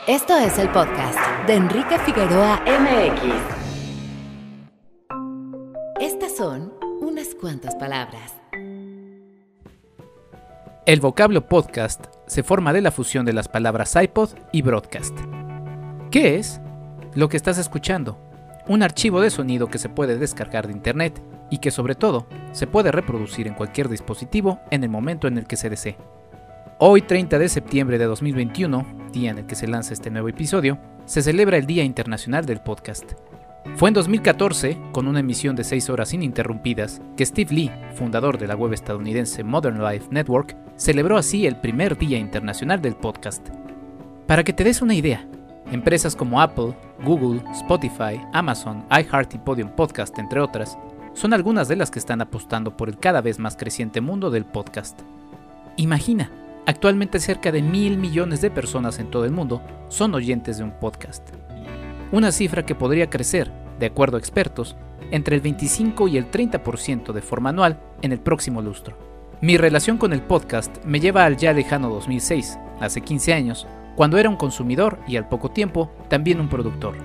Esto es el podcast de Enrique Figueroa MX. Estas son unas cuantas palabras. El vocablo podcast se forma de la fusión de las palabras iPod y broadcast. ¿Qué es? Lo que estás escuchando. Un archivo de sonido que se puede descargar de internet y que sobre todo se puede reproducir en cualquier dispositivo en el momento en el que se desee. Hoy, 30 de septiembre de 2021, día en el que se lanza este nuevo episodio, se celebra el Día Internacional del Podcast. Fue en 2014, con una emisión de 6 horas ininterrumpidas, que Steve Lee, fundador de la web estadounidense Modern Life Network, celebró así el primer Día Internacional del Podcast. Para que te des una idea, empresas como Apple, Google, Spotify, Amazon, iHeart y Podium Podcast, entre otras, son algunas de las que están apostando por el cada vez más creciente mundo del podcast. Imagina, actualmente cerca de 1,000 millones de personas en todo el mundo son oyentes de un podcast. Una cifra que podría crecer, de acuerdo a expertos, entre el 25 y el 30% de forma anual en el próximo lustro. Mi relación con el podcast me lleva al ya lejano 2006, hace 15 años, cuando era un consumidor y al poco tiempo también un productor.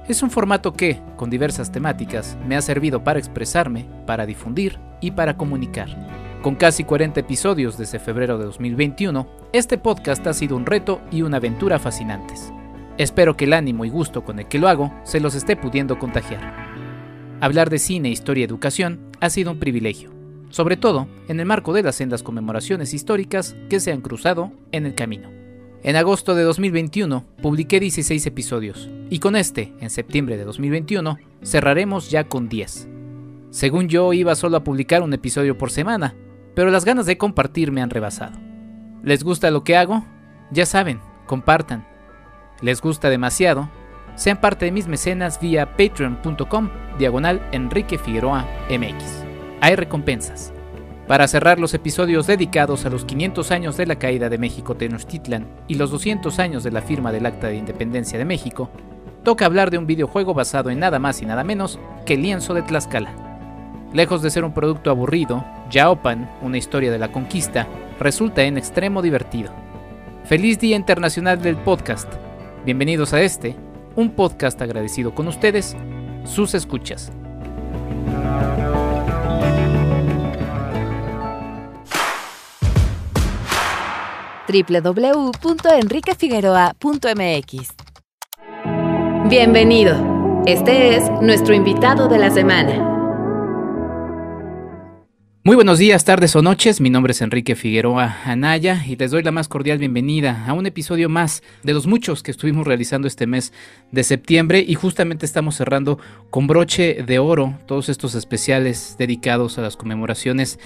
Es un formato que, con diversas temáticas, me ha servido para expresarme, para difundir y para comunicar. Con casi 40 episodios desde febrero de 2021, este podcast ha sido un reto y una aventura fascinantes. Espero que el ánimo y gusto con el que lo hago se los esté pudiendo contagiar. Hablar de cine, historia y educación ha sido un privilegio, sobre todo en el marco de las sendas conmemoraciones históricas que se han cruzado en el camino. En agosto de 2021 publiqué 16 episodios y con este, en septiembre de 2021, cerraremos ya con 10. Según yo iba solo a publicar un episodio por semana, pero las ganas de compartir me han rebasado. ¿Les gusta lo que hago? Ya saben, compartan. ¿Les gusta demasiado? Sean parte de mis mecenas vía patreon.com/Enrique Figueroa MX. Hay recompensas. Para cerrar los episodios dedicados a los 500 años de la caída de México Tenochtitlan y los 200 años de la firma del Acta de Independencia de México, toca hablar de un videojuego basado en nada más y nada menos que el lienzo de Tlaxcala. Lejos de ser un producto aburrido, Yaopan, una historia de la conquista, resulta en extremo divertido. ¡Feliz Día Internacional del Podcast! Bienvenidos a un podcast agradecido con ustedes, sus escuchas. www.enriquefigueroa.mx. Bienvenido. Este es nuestro invitado de la semana. Muy buenos días, tardes o noches, mi nombre es Enrique Figueroa Anaya y les doy la más cordial bienvenida a un episodio más de los muchos que estuvimos realizando este mes de septiembre y justamente estamos cerrando con broche de oro todos estos especiales dedicados a las conmemoraciones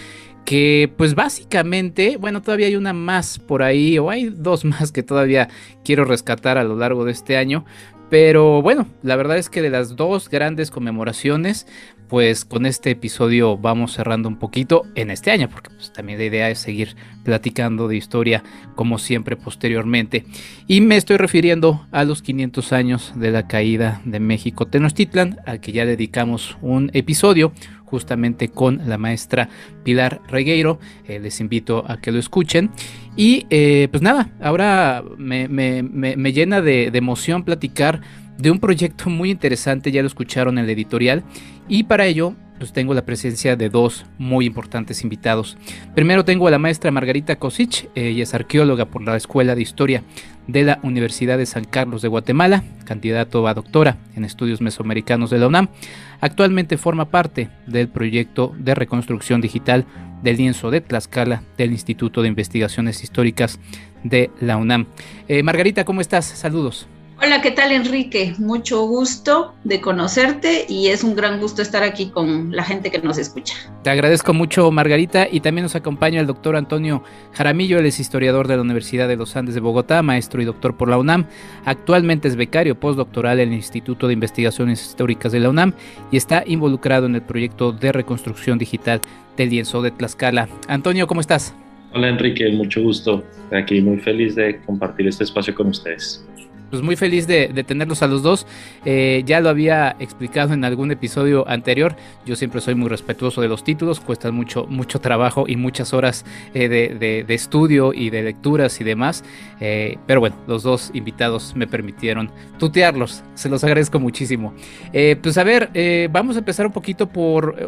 que pues básicamente, bueno, todavía hay una más por ahí o hay dos más que todavía quiero rescatar a lo largo de este año. Pero bueno, la verdad es que de las dos grandes conmemoraciones, pues con este episodio vamos cerrando un poquito en este año, porque pues también la idea es seguir platicando de historia como siempre posteriormente. Y me estoy refiriendo a los 500 años de la caída de México Tenochtitlan, al que ya dedicamos un episodio justamente con la maestra Pilar Regueiro. Les invito a que lo escuchen. Y pues nada, ahora me llena de emoción platicar de un proyecto muy interesante, ya lo escucharon en el editorial, y para ello pues tengo la presencia de dos muy importantes invitados. Primero tengo a la maestra Margarita Kosich, ella es arqueóloga por la Escuela de Historia de la Universidad de San Carlos de Guatemala, candidato a doctora en estudios mesoamericanos de la UNAM. Actualmente forma parte del proyecto de reconstrucción digital del lienzo de Tlaxcala del Instituto de Investigaciones Históricas de la UNAM. Margarita, ¿cómo estás? Saludos. Hola, ¿qué tal, Enrique? Mucho gusto de conocerte y es un gran gusto estar aquí con la gente que nos escucha. Te agradezco mucho, Margarita, y también nos acompaña el doctor Antonio Jaramillo. Él es historiador de la Universidad de los Andes de Bogotá, maestro y doctor por la UNAM. Actualmente es becario postdoctoral en el Instituto de Investigaciones Históricas de la UNAM y está involucrado en el proyecto de reconstrucción digital del lienzo de Tlaxcala. Antonio, ¿cómo estás? Hola, Enrique, mucho gusto. Aquí muy feliz de compartir este espacio con ustedes. Pues muy feliz de tenerlos a los dos. Ya lo había explicado en algún episodio anterior. Yo siempre soy muy respetuoso de los títulos. Cuestan mucho trabajo y muchas horas de estudio y de lecturas y demás. Pero bueno, los dos invitados me permitieron tutearlos. Se los agradezco muchísimo. Pues a ver, vamos a empezar un poquito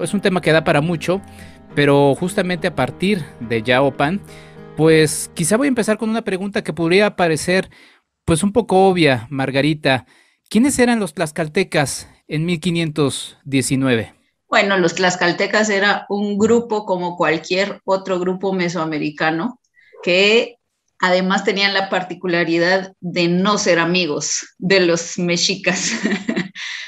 es un tema que da para mucho, pero justamente a partir de Yao Pan, pues quizá voy a empezar con una pregunta que podría parecer pues un poco obvia, Margarita. ¿Quiénes eran los tlaxcaltecas en 1519? Bueno, los tlaxcaltecas era un grupo como cualquier otro grupo mesoamericano que además tenían la particularidad de no ser amigos de los mexicas,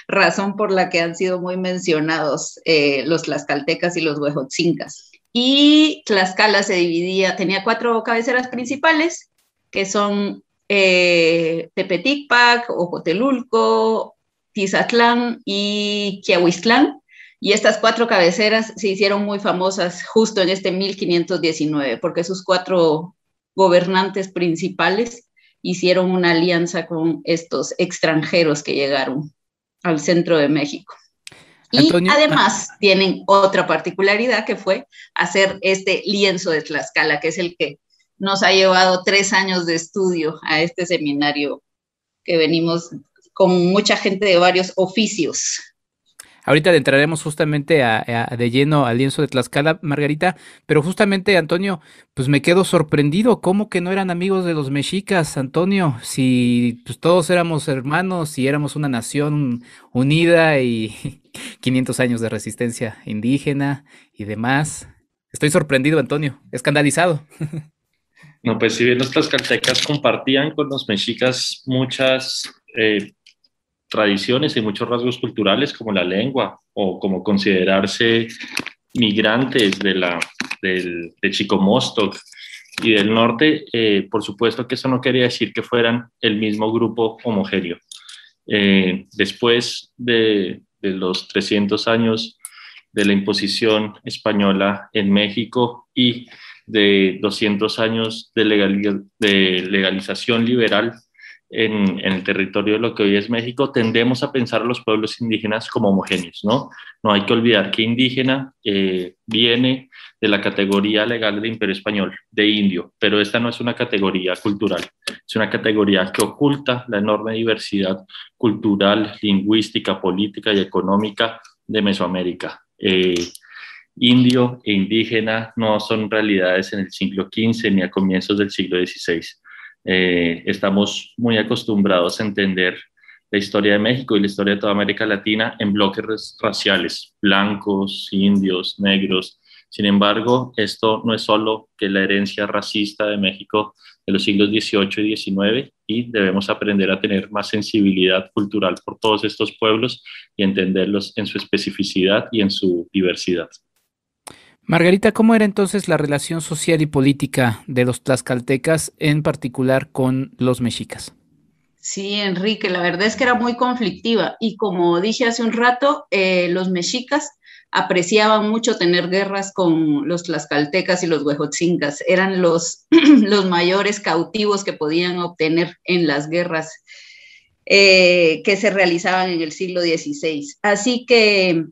razón por la que han sido muy mencionados los tlaxcaltecas y los huejotzincas. Y Tlaxcala tenía 4 cabeceras principales, que son Tepeticpac, Ocotelulco, Tizatlán y Quiahuiztlán. Y estas 4 cabeceras se hicieron muy famosas justo en este 1519, porque sus 4 gobernantes principales hicieron una alianza con estos extranjeros que llegaron al centro de México. Antonio, y además tienen otra particularidad, que fue hacer este lienzo de Tlaxcala, que es el que nos ha llevado 3 años de estudio a este seminario, que venimos con mucha gente de varios oficios. ahorita entraremos justamente de lleno al lienzo de Tlaxcala, Margarita, pero justamente, Antonio, pues me quedo sorprendido. ¿Cómo que no eran amigos de los mexicas, Antonio? Si pues, todos éramos hermanos y éramos una nación unida y 500 años de resistencia indígena y demás. Estoy sorprendido, Antonio, escandalizado. No, pues si bien los tlaxcaltecas compartían con los mexicas muchas tradiciones y muchos rasgos culturales, como la lengua o como considerarse migrantes de Chicomostoc y del norte, por supuesto que eso no quería decir que fueran el mismo grupo homogéneo. Después de los 300 años de la imposición española en México y de 200 años de legalización liberal en el territorio de lo que hoy es México, tendemos a pensar a los pueblos indígenas como homogéneos, ¿no? No hay que olvidar que indígena viene de la categoría legal de Imperio Español, de indio, pero esta no es una categoría cultural, es una categoría que oculta la enorme diversidad cultural, lingüística, política y económica de Mesoamérica. Indio e indígena no son realidades en el siglo XV ni a comienzos del siglo XVI. Estamos muy acostumbrados a entender la historia de México y la historia de toda América Latina en bloques raciales, blancos, indios, negros. Sin embargo, esto no es solo que la herencia racista de México de los siglos XVIII y XIX, y debemos aprender a tener más sensibilidad cultural por todos estos pueblos y entenderlos en su especificidad y en su diversidad. Margarita, ¿cómo era entonces la relación social y política de los tlaxcaltecas, en particular con los mexicas? Sí, Enrique, la verdad es que era muy conflictiva y como dije hace un rato, los mexicas apreciaban mucho tener guerras con los tlaxcaltecas y los huejotzincas. Eran los mayores cautivos que podían obtener en las guerras que se realizaban en el siglo XVI. Así que,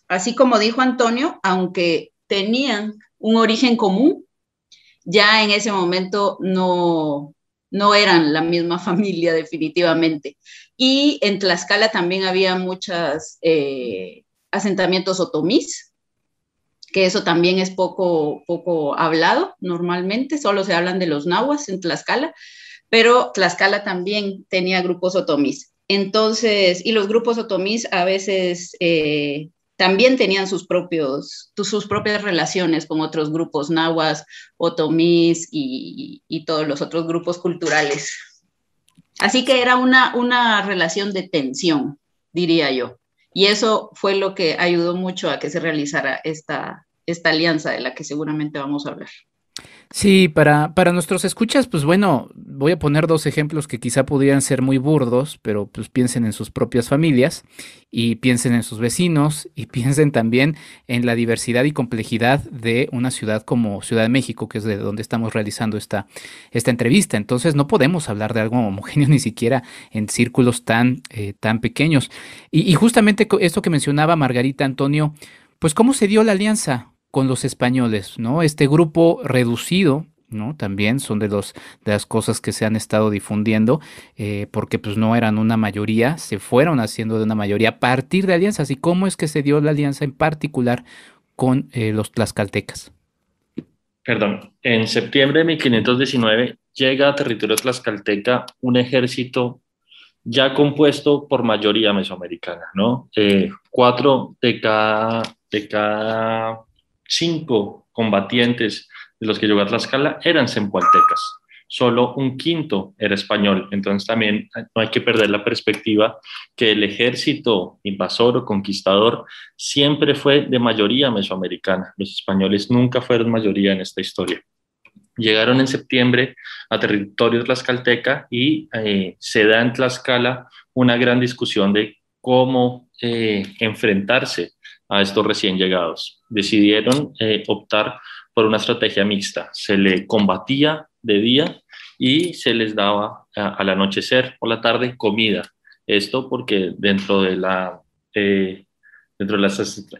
así como dijo Antonio, aunque tenían un origen común, ya en ese momento no eran la misma familia definitivamente. Y en Tlaxcala también había muchos asentamientos otomís, que eso también es poco hablado normalmente, solo se hablan de los nahuas en Tlaxcala, pero Tlaxcala también tenía grupos otomís. Entonces, y los grupos otomís a veces también tenían sus propias relaciones con otros grupos nahuas, otomís y todos los otros grupos culturales. Así que era una relación de tensión, diría yo. Y eso fue lo que ayudó mucho a que se realizara esta alianza de la que seguramente vamos a hablar. Sí, para nuestros escuchas, pues bueno, voy a poner dos ejemplos que quizá podrían ser muy burdos, pero pues piensen en sus propias familias y piensen en sus vecinos y piensen también en la diversidad y complejidad de una ciudad como Ciudad de México, que es de donde estamos realizando esta entrevista. Entonces no podemos hablar de algo homogéneo ni siquiera en círculos tan pequeños. Y justamente esto que mencionaba Margarita, Antonio, pues cómo se dio la alianza con los españoles, ¿no? Este grupo reducido, ¿no? También son de las cosas que se han estado difundiendo, porque pues no eran una mayoría, se fueron haciendo de una mayoría a partir de alianzas. ¿Y cómo es que se dio la alianza en particular con los tlaxcaltecas? Perdón, en septiembre de 1519 llega a territorio tlaxcalteca un ejército ya compuesto por mayoría mesoamericana, ¿no? Cuatro de cada cinco combatientes de los que llegó a Tlaxcala eran zempoaltecas. Solo un quinto era español. Entonces también no hay que perder la perspectiva que el ejército invasor o conquistador siempre fue de mayoría mesoamericana. Los españoles nunca fueron mayoría en esta historia. Llegaron en septiembre a territorio tlaxcalteca y se da en Tlaxcala una gran discusión de cómo enfrentarse a estos recién llegados. Decidieron optar por una estrategia mixta. Se le combatía de día y se les daba al anochecer o la tarde comida. Esto porque dentro de las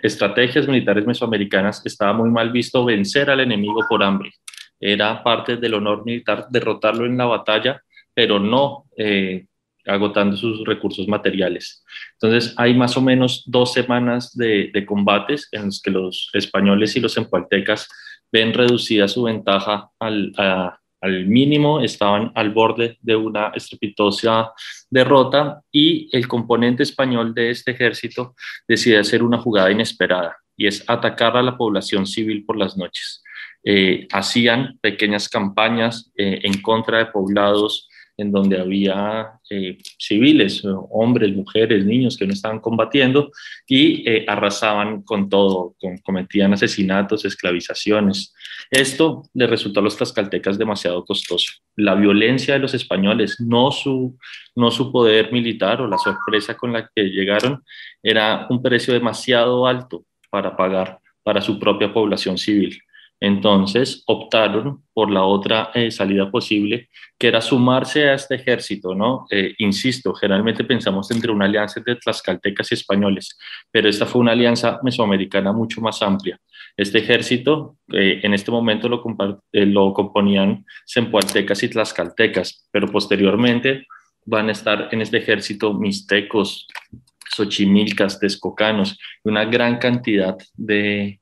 estrategias militares mesoamericanas estaba muy mal visto vencer al enemigo por hambre. Era parte del honor militar derrotarlo en la batalla, pero no agotando sus recursos materiales. Entonces hay más o menos 2 semanas de combates en los que los españoles y los zempoaltecas ven reducida su ventaja al mínimo, estaban al borde de una estrepitosa derrota y el componente español de este ejército decide hacer una jugada inesperada y es atacar a la población civil por las noches. Hacían pequeñas campañas en contra de poblados en donde había civiles, hombres, mujeres, niños que no estaban combatiendo y arrasaban con todo, cometían asesinatos, esclavizaciones. Esto le resultó a los tlaxcaltecas demasiado costoso. La violencia de los españoles, no su poder militar o la sorpresa con la que llegaron, era un precio demasiado alto para pagar para su propia población civil. Entonces optaron por la otra salida posible, que era sumarse a este ejército, ¿no? Insisto, generalmente pensamos entre una alianza de tlaxcaltecas y españoles, pero esta fue una alianza mesoamericana mucho más amplia. Este ejército en este momento lo componían zempoaltecas y tlaxcaltecas, pero posteriormente van a estar en este ejército mixtecos, xochimilcas, texcocanos, una gran cantidad de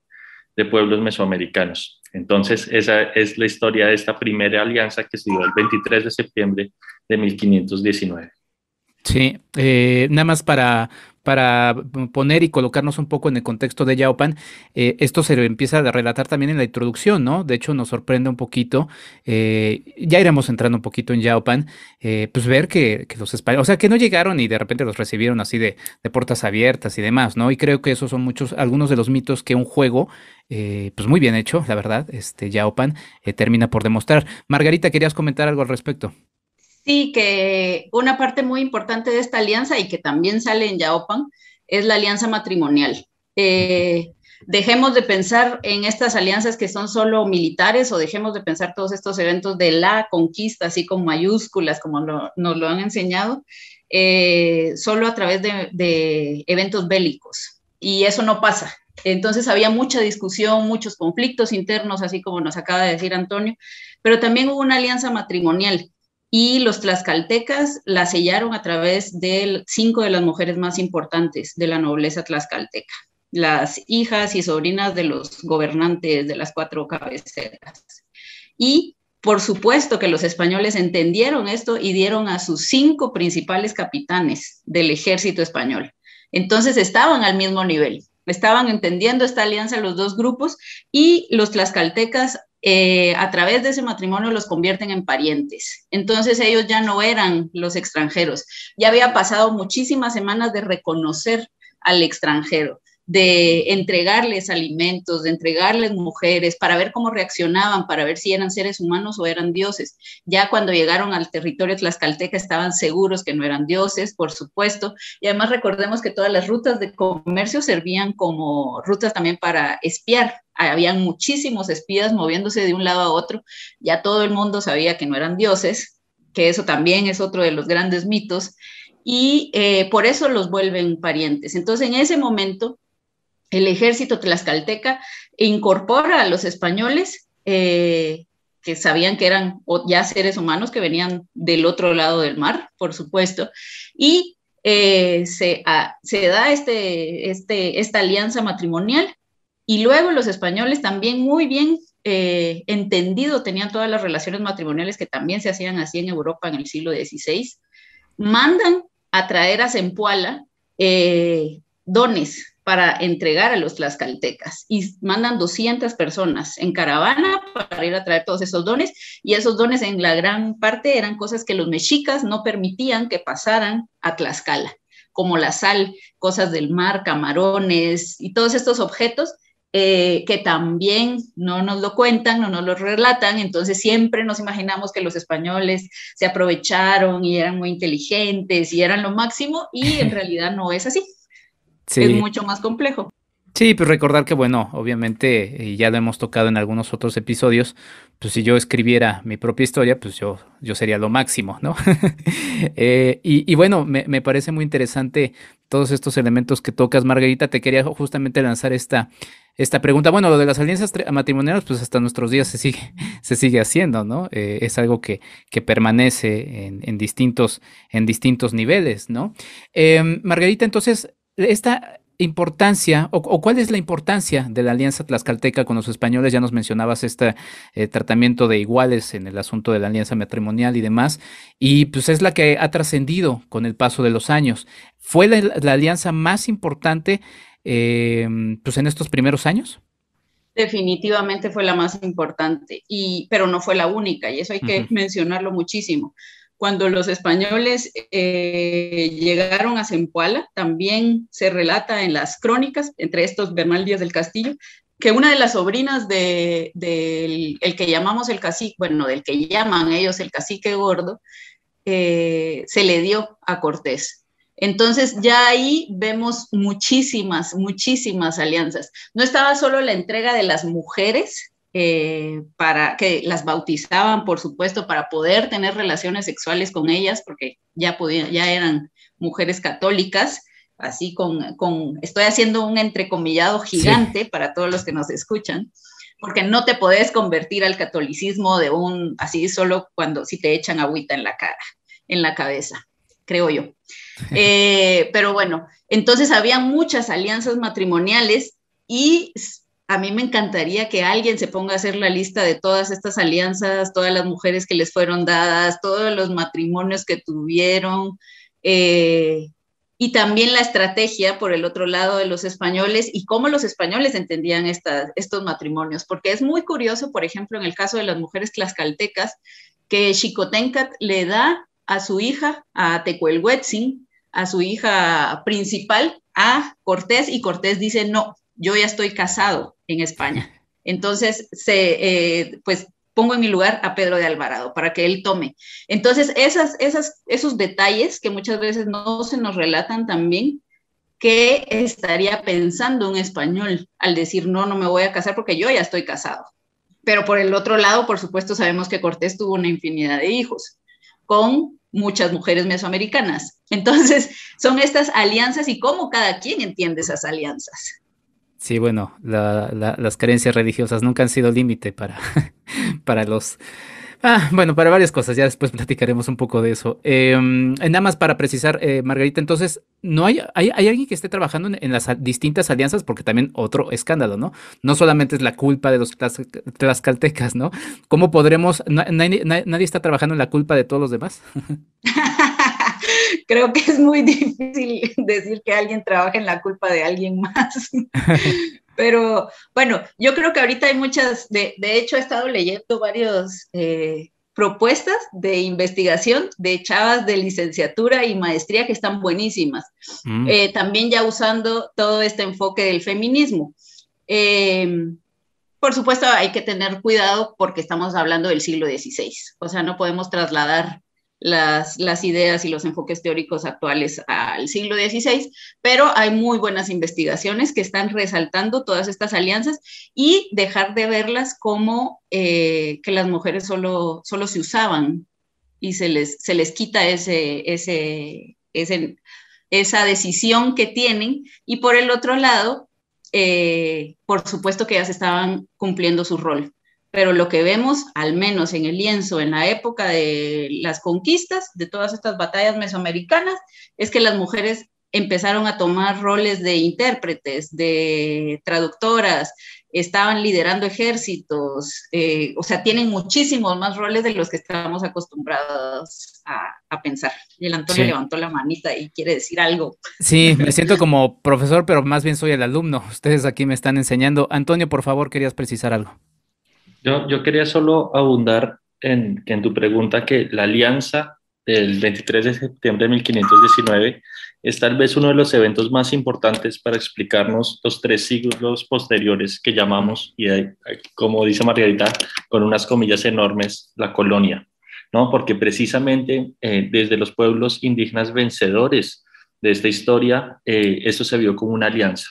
pueblos mesoamericanos. Entonces, esa es la historia de esta primera alianza que se dio el 23 de septiembre de 1519. Sí, nada más para poner y colocarnos un poco en el contexto de Yaopan, esto se empieza a relatar también en la introducción, ¿no? De hecho, nos sorprende un poquito, ya iremos entrando un poquito en Yaopan, pues ver que los españoles, o sea, que no llegaron y de repente los recibieron así de puertas abiertas y demás, ¿no? Y creo que esos son algunos de los mitos que un juego, pues muy bien hecho, la verdad, Yaopan termina por demostrar. Margarita, ¿querías comentar algo al respecto? Sí, que una parte muy importante de esta alianza y que también sale en Yaopan es la alianza matrimonial. Dejemos de pensar en estas alianzas que son solo militares o dejemos de pensar todos estos eventos de la conquista, así con mayúsculas, como nos lo han enseñado, solo a través de eventos bélicos. Y eso no pasa. Entonces había mucha discusión, muchos conflictos internos, así como nos acaba de decir Antonio, pero también hubo una alianza matrimonial. Y los tlaxcaltecas la sellaron a través de 5 de las mujeres más importantes de la nobleza tlaxcalteca, las hijas y sobrinas de los gobernantes de las 4 cabeceras. Y por supuesto que los españoles entendieron esto y dieron a sus 5 principales capitanes del ejército español. Entonces estaban al mismo nivel, estaban entendiendo esta alianza los 2 grupos y los tlaxcaltecas a través de ese matrimonio los convierten en parientes. Entonces ellos ya no eran los extranjeros. Ya había pasado muchísimas semanas de reconocer al extranjero. de entregarles alimentos, de entregarles mujeres, para ver cómo reaccionaban, para ver si eran seres humanos o eran dioses. Ya cuando llegaron al territorio tlaxcalteca estaban seguros que no eran dioses, por supuesto, y además recordemos que todas las rutas de comercio servían como rutas también para espiar. Habían muchísimos espías moviéndose de un lado a otro, ya todo el mundo sabía que no eran dioses, que eso también es otro de los grandes mitos, y por eso los vuelven parientes. Entonces, en ese momento, el ejército tlaxcalteca incorpora a los españoles que sabían que eran ya seres humanos que venían del otro lado del mar, por supuesto, y se da esta alianza matrimonial, y luego los españoles también muy bien entendido, tenían todas las relaciones matrimoniales que también se hacían así en Europa en el siglo XVI, mandan a traer a Zempoala dones para entregar a los tlaxcaltecas, y mandan 200 personas en caravana para ir a traer todos esos dones, y esos dones en la gran parte eran cosas que los mexicas no permitían que pasaran a Tlaxcala, como la sal, cosas del mar, camarones y todos estos objetos que también no nos lo cuentan, no nos lo relatan. Entonces siempre nos imaginamos que los españoles se aprovecharon y eran muy inteligentes y eran lo máximo, y en realidad no es así. Sí. Es mucho más complejo. Sí, pues recordar que, bueno, obviamente, y ya lo hemos tocado en algunos otros episodios, pues si yo escribiera mi propia historia, pues yo sería lo máximo, ¿no? Y bueno, me parece muy interesante todos estos elementos que tocas, Margarita. Te quería justamente lanzar esta pregunta. Bueno, lo de las alianzas matrimoniales, pues hasta nuestros días se sigue haciendo, ¿no? Es algo que permanece en distintos niveles, ¿no? Margarita, entonces, esta importancia, o cuál es la importancia de la alianza tlaxcalteca con los españoles. Ya nos mencionabas este tratamiento de iguales en el asunto de la alianza matrimonial y demás, y pues es la que ha trascendido con el paso de los años. ¿Fue la alianza más importante pues en estos primeros años? Definitivamente fue la más importante, pero no fue la única, y eso hay que mencionarlo muchísimo. Cuando los españoles llegaron a Zempoala, también se relata en las crónicas, entre estos Bernal Díaz del Castillo, que una de las sobrinas del que llamamos el cacique, bueno, del que llaman ellos el cacique gordo, se le dio a Cortés. Entonces ya ahí vemos muchísimas alianzas. No estaba solo la entrega de las mujeres, para que las bautizaban, por supuesto, para poder tener relaciones sexuales con ellas, porque ya eran mujeres católicas, así estoy haciendo un entrecomillado gigante para todos los que nos escuchan, porque no te podés convertir al catolicismo así solo si te echan agüita en la cabeza, creo yo. Pero bueno, entonces había muchas alianzas matrimoniales, y a mí me encantaría que alguien se ponga a hacer la lista de todas estas alianzas, todas las mujeres que les fueron dadas, todos los matrimonios que tuvieron, y también la estrategia por el otro lado de los españoles y cómo los españoles entendían estos matrimonios. Porque es muy curioso, por ejemplo, en el caso de las mujeres tlaxcaltecas, que Xicoténcat le da a su hija, a Tecuelhuetzin, a su hija principal, a Cortés, y Cortés dice no, yo ya estoy casado en España. Entonces, pues pongo en mi lugar a Pedro de Alvarado para que él tome. Entonces, esos detalles que muchas veces no se nos relatan también, que estaría pensando un español al decir, no me voy a casar porque yo ya estoy casado. Pero por el otro lado, por supuesto, sabemos que Cortés tuvo una infinidad de hijos con muchas mujeres mesoamericanas. Entonces, son estas alianzas y cómo cada quien entiende esas alianzas. Sí, bueno, las creencias religiosas nunca han sido límite para los... bueno, para varias cosas, ya después platicaremos un poco de eso. Nada más para precisar, Margarita, entonces, ¿no hay alguien que esté trabajando en las distintas alianzas? Porque también otro escándalo, ¿no? No solamente es la culpa de los tlaxcaltecas, ¿no? ¿Cómo podremos... nadie está trabajando en la culpa de todos los demás? Creo que es muy difícil decir que alguien trabaja en la culpa de alguien más. Pero bueno, yo creo que ahorita hay muchas, de hecho he estado leyendo varios propuestas de investigación de chavas de licenciatura y maestría que están buenísimas. También ya usando todo este enfoque del feminismo. Por supuesto, hay que tener cuidado porque estamos hablando del siglo XVI. O sea, no podemos trasladar las ideas y los enfoques teóricos actuales al siglo XVI, pero hay muy buenas investigaciones que están resaltando todas estas alianzas y dejar de verlas como que las mujeres solo se usaban y se les quita esa decisión que tienen. Y por el otro lado, por supuesto que ellas estaban cumpliendo su rol. Pero lo que vemos, al menos en el lienzo, en la época de las conquistas, de todas estas batallas mesoamericanas, es que las mujeres empezaron a tomar roles de intérpretes, de traductoras, estaban liderando ejércitos, o sea, tienen muchísimos más roles de los que estamos acostumbrados a pensar. Y el Antonio levantó la manita y quiere decir algo. Sí, me siento como profesor, pero más bien soy el alumno. Ustedes aquí me están enseñando. Antonio, por favor, querías precisar algo. Yo quería solo abundar en tu pregunta que la alianza del 23 de septiembre de 1519 es tal vez uno de los eventos más importantes para explicarnos los 3 siglos posteriores que llamamos, y como dice Margarita, con unas comillas enormes, la colonia, ¿no? Porque precisamente desde los pueblos indígenas vencedores de esta historia, eso se vio como una alianza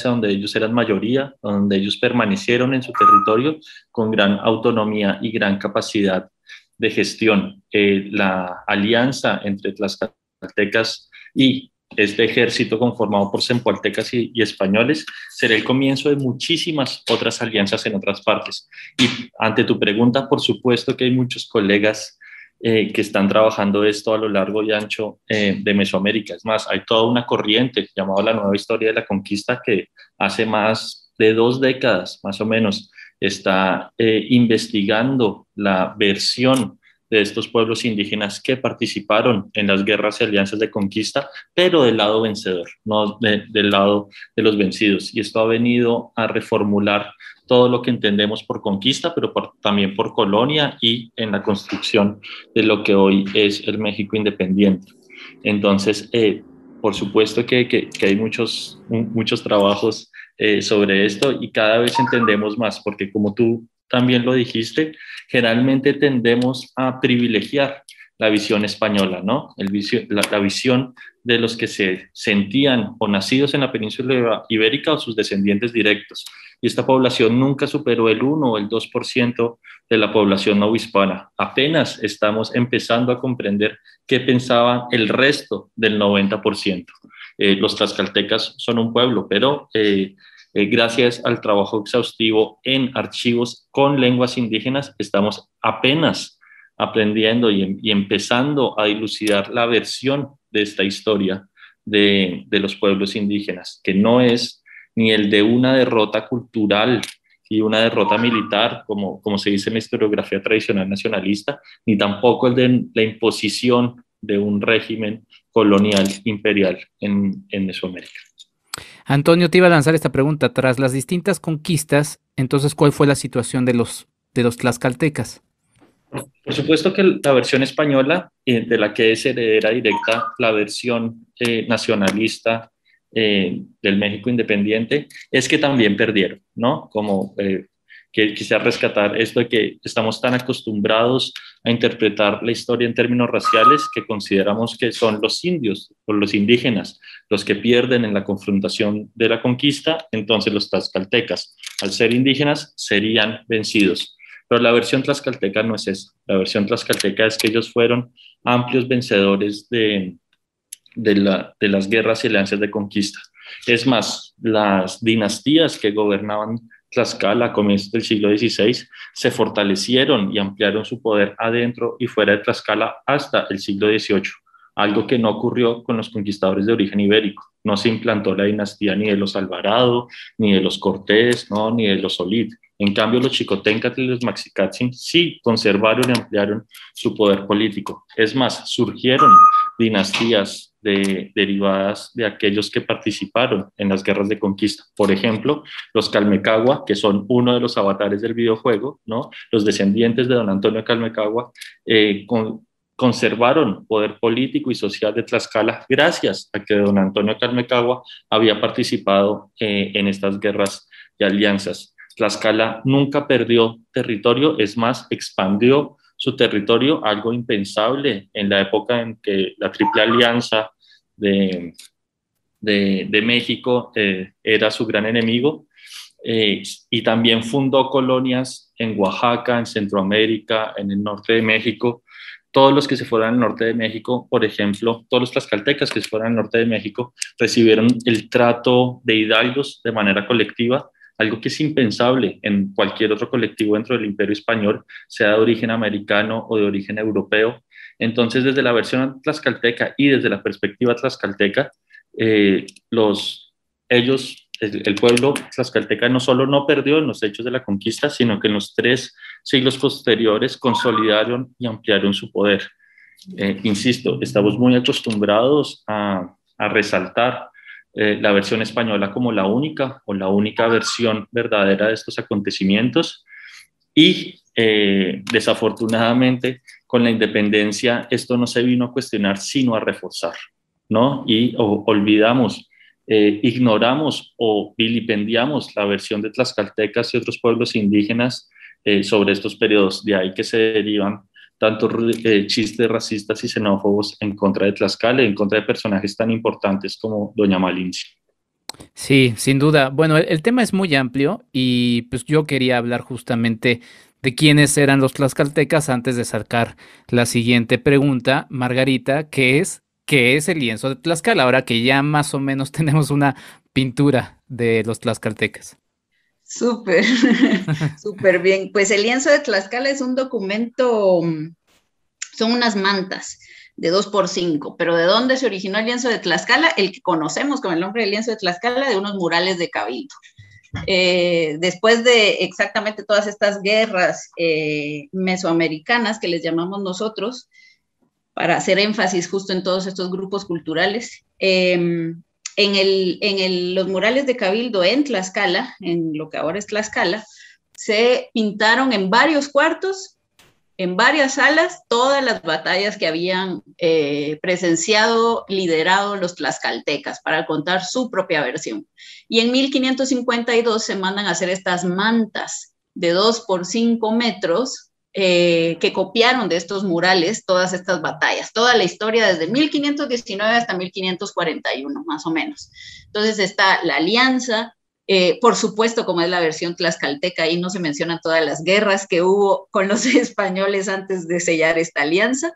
donde ellos eran mayoría, donde ellos permanecieron en su territorio con gran autonomía y gran capacidad de gestión. La alianza entre tlaxcaltecas y este ejército conformado por zempoaltecas y españoles será el comienzo de muchísimas otras alianzas en otras partes. Y ante tu pregunta, por supuesto que hay muchos colegas que están trabajando esto a lo largo y ancho de Mesoamérica. Es más, hay toda una corriente llamada la Nueva Historia de la Conquista que hace más de 2 décadas, más o menos, está investigando la versión de estos pueblos indígenas que participaron en las guerras y alianzas de conquista, pero del lado vencedor, no del lado de los vencidos. Y esto ha venido a reformular todo lo que entendemos por conquista, pero también por colonia y en la construcción de lo que hoy es el México independiente. Entonces, por supuesto que hay muchos trabajos sobre esto y cada vez entendemos más, porque como tú también lo dijiste, generalmente tendemos a privilegiar la visión española, ¿no? La visión de los que se sentían o nacidos en la península ibérica o sus descendientes directos. Y esta población nunca superó el 1 o el 2% de la población no hispana. Apenas estamos empezando a comprender qué pensaba el resto del 90%. Los tlaxcaltecas son un pueblo, pero gracias al trabajo exhaustivo en archivos con lenguas indígenas, estamos apenas aprendiendo y empezando a dilucidar la versión de esta historia de los pueblos indígenas, que no es ni el de una derrota cultural y una derrota militar, como se dice en la historiografía tradicional nacionalista, ni tampoco el de la imposición de un régimen colonial imperial en Mesoamérica. Antonio, te iba a lanzar esta pregunta. Tras las distintas conquistas, entonces, ¿cuál fue la situación de los tlaxcaltecas? Por supuesto que la versión española, de la que es heredera directa la versión nacionalista del México independiente, es que también perdieron, ¿no? Como que quisiera rescatar esto de que estamos tan acostumbrados a interpretar la historia en términos raciales que consideramos que son los indios o los indígenas los que pierden en la confrontación de la conquista, entonces los tlaxcaltecas, al ser indígenas, serían vencidos. Pero la versión tlaxcalteca no es esa. La versión tlaxcalteca es que ellos fueron amplios vencedores de las guerras y alianzas de conquista. Es más, las dinastías que gobernaban Tlaxcala a comienzos del siglo XVI se fortalecieron y ampliaron su poder adentro y fuera de Tlaxcala hasta el siglo XVIII, algo que no ocurrió con los conquistadores de origen ibérico. No se implantó la dinastía ni de los Alvarado, ni de los Cortés, ¿no? Ni de los Solís. En cambio, los Xicoténcatl y los Maxicatzin sí conservaron y ampliaron su poder político. Es más, surgieron dinastías derivadas de aquellos que participaron en las guerras de conquista. Por ejemplo, los Calmecagua, que son uno de los avatares del videojuego, ¿no? Los descendientes de don Antonio Calmecagua, conservaron poder político y social de Tlaxcala gracias a que don Antonio Calmecagua había participado en estas guerras y alianzas. Tlaxcala nunca perdió territorio, es más, expandió su territorio, algo impensable en la época en que la Triple Alianza de México era su gran enemigo, y también fundó colonias en Oaxaca, en Centroamérica, en el norte de México. Todos los que se fueron al norte de México, por ejemplo, todos los tlaxcaltecas que se fueron al norte de México, recibieron el trato de hidalgos de manera colectiva, algo que es impensable en cualquier otro colectivo dentro del Imperio Español, sea de origen americano o de origen europeo. Entonces, desde la versión tlaxcalteca y desde la perspectiva tlaxcalteca, el pueblo tlaxcalteca no solo no perdió en los hechos de la conquista, sino que en los 3 siglos posteriores consolidaron y ampliaron su poder. Insisto, estamos muy acostumbrados a resaltar la versión española como la única versión verdadera de estos acontecimientos, y desafortunadamente con la independencia esto no se vino a cuestionar sino a reforzar, ¿no? Y olvidamos, ignoramos o vilipendiamos la versión de tlaxcaltecas y otros pueblos indígenas sobre estos periodos. De ahí que se derivan tantos chistes racistas y xenófobos en contra de Tlaxcala, en contra de personajes tan importantes como doña Malinche. Sí, sin duda. Bueno, el tema es muy amplio y pues yo quería hablar justamente de quiénes eran los tlaxcaltecas antes de sacar la siguiente pregunta, Margarita, que es ¿qué es el lienzo de Tlaxcala? Ahora que ya más o menos tenemos una pintura de los tlaxcaltecas. Súper, súper bien. Pues el lienzo de Tlaxcala es un documento, son unas mantas de 2x5, pero ¿de dónde se originó el lienzo de Tlaxcala? El que conocemos con el nombre del lienzo de Tlaxcala, de unos murales de Cabildo. Después de exactamente todas estas guerras mesoamericanas que les llamamos nosotros, para hacer énfasis justo en todos estos grupos culturales, los murales de Cabildo en Tlaxcala, en lo que ahora es Tlaxcala, se pintaron en varios cuartos, en varias salas, todas las batallas que habían presenciado, liderado los tlaxcaltecas para contar su propia versión. Y en 1552 se mandan a hacer estas mantas de 2x5 metros, que copiaron de estos murales todas estas batallas, toda la historia desde 1519 hasta 1541, más o menos. Entonces está la alianza, por supuesto, como es la versión tlaxcalteca, ahí no se mencionan todas las guerras que hubo con los españoles antes de sellar esta alianza.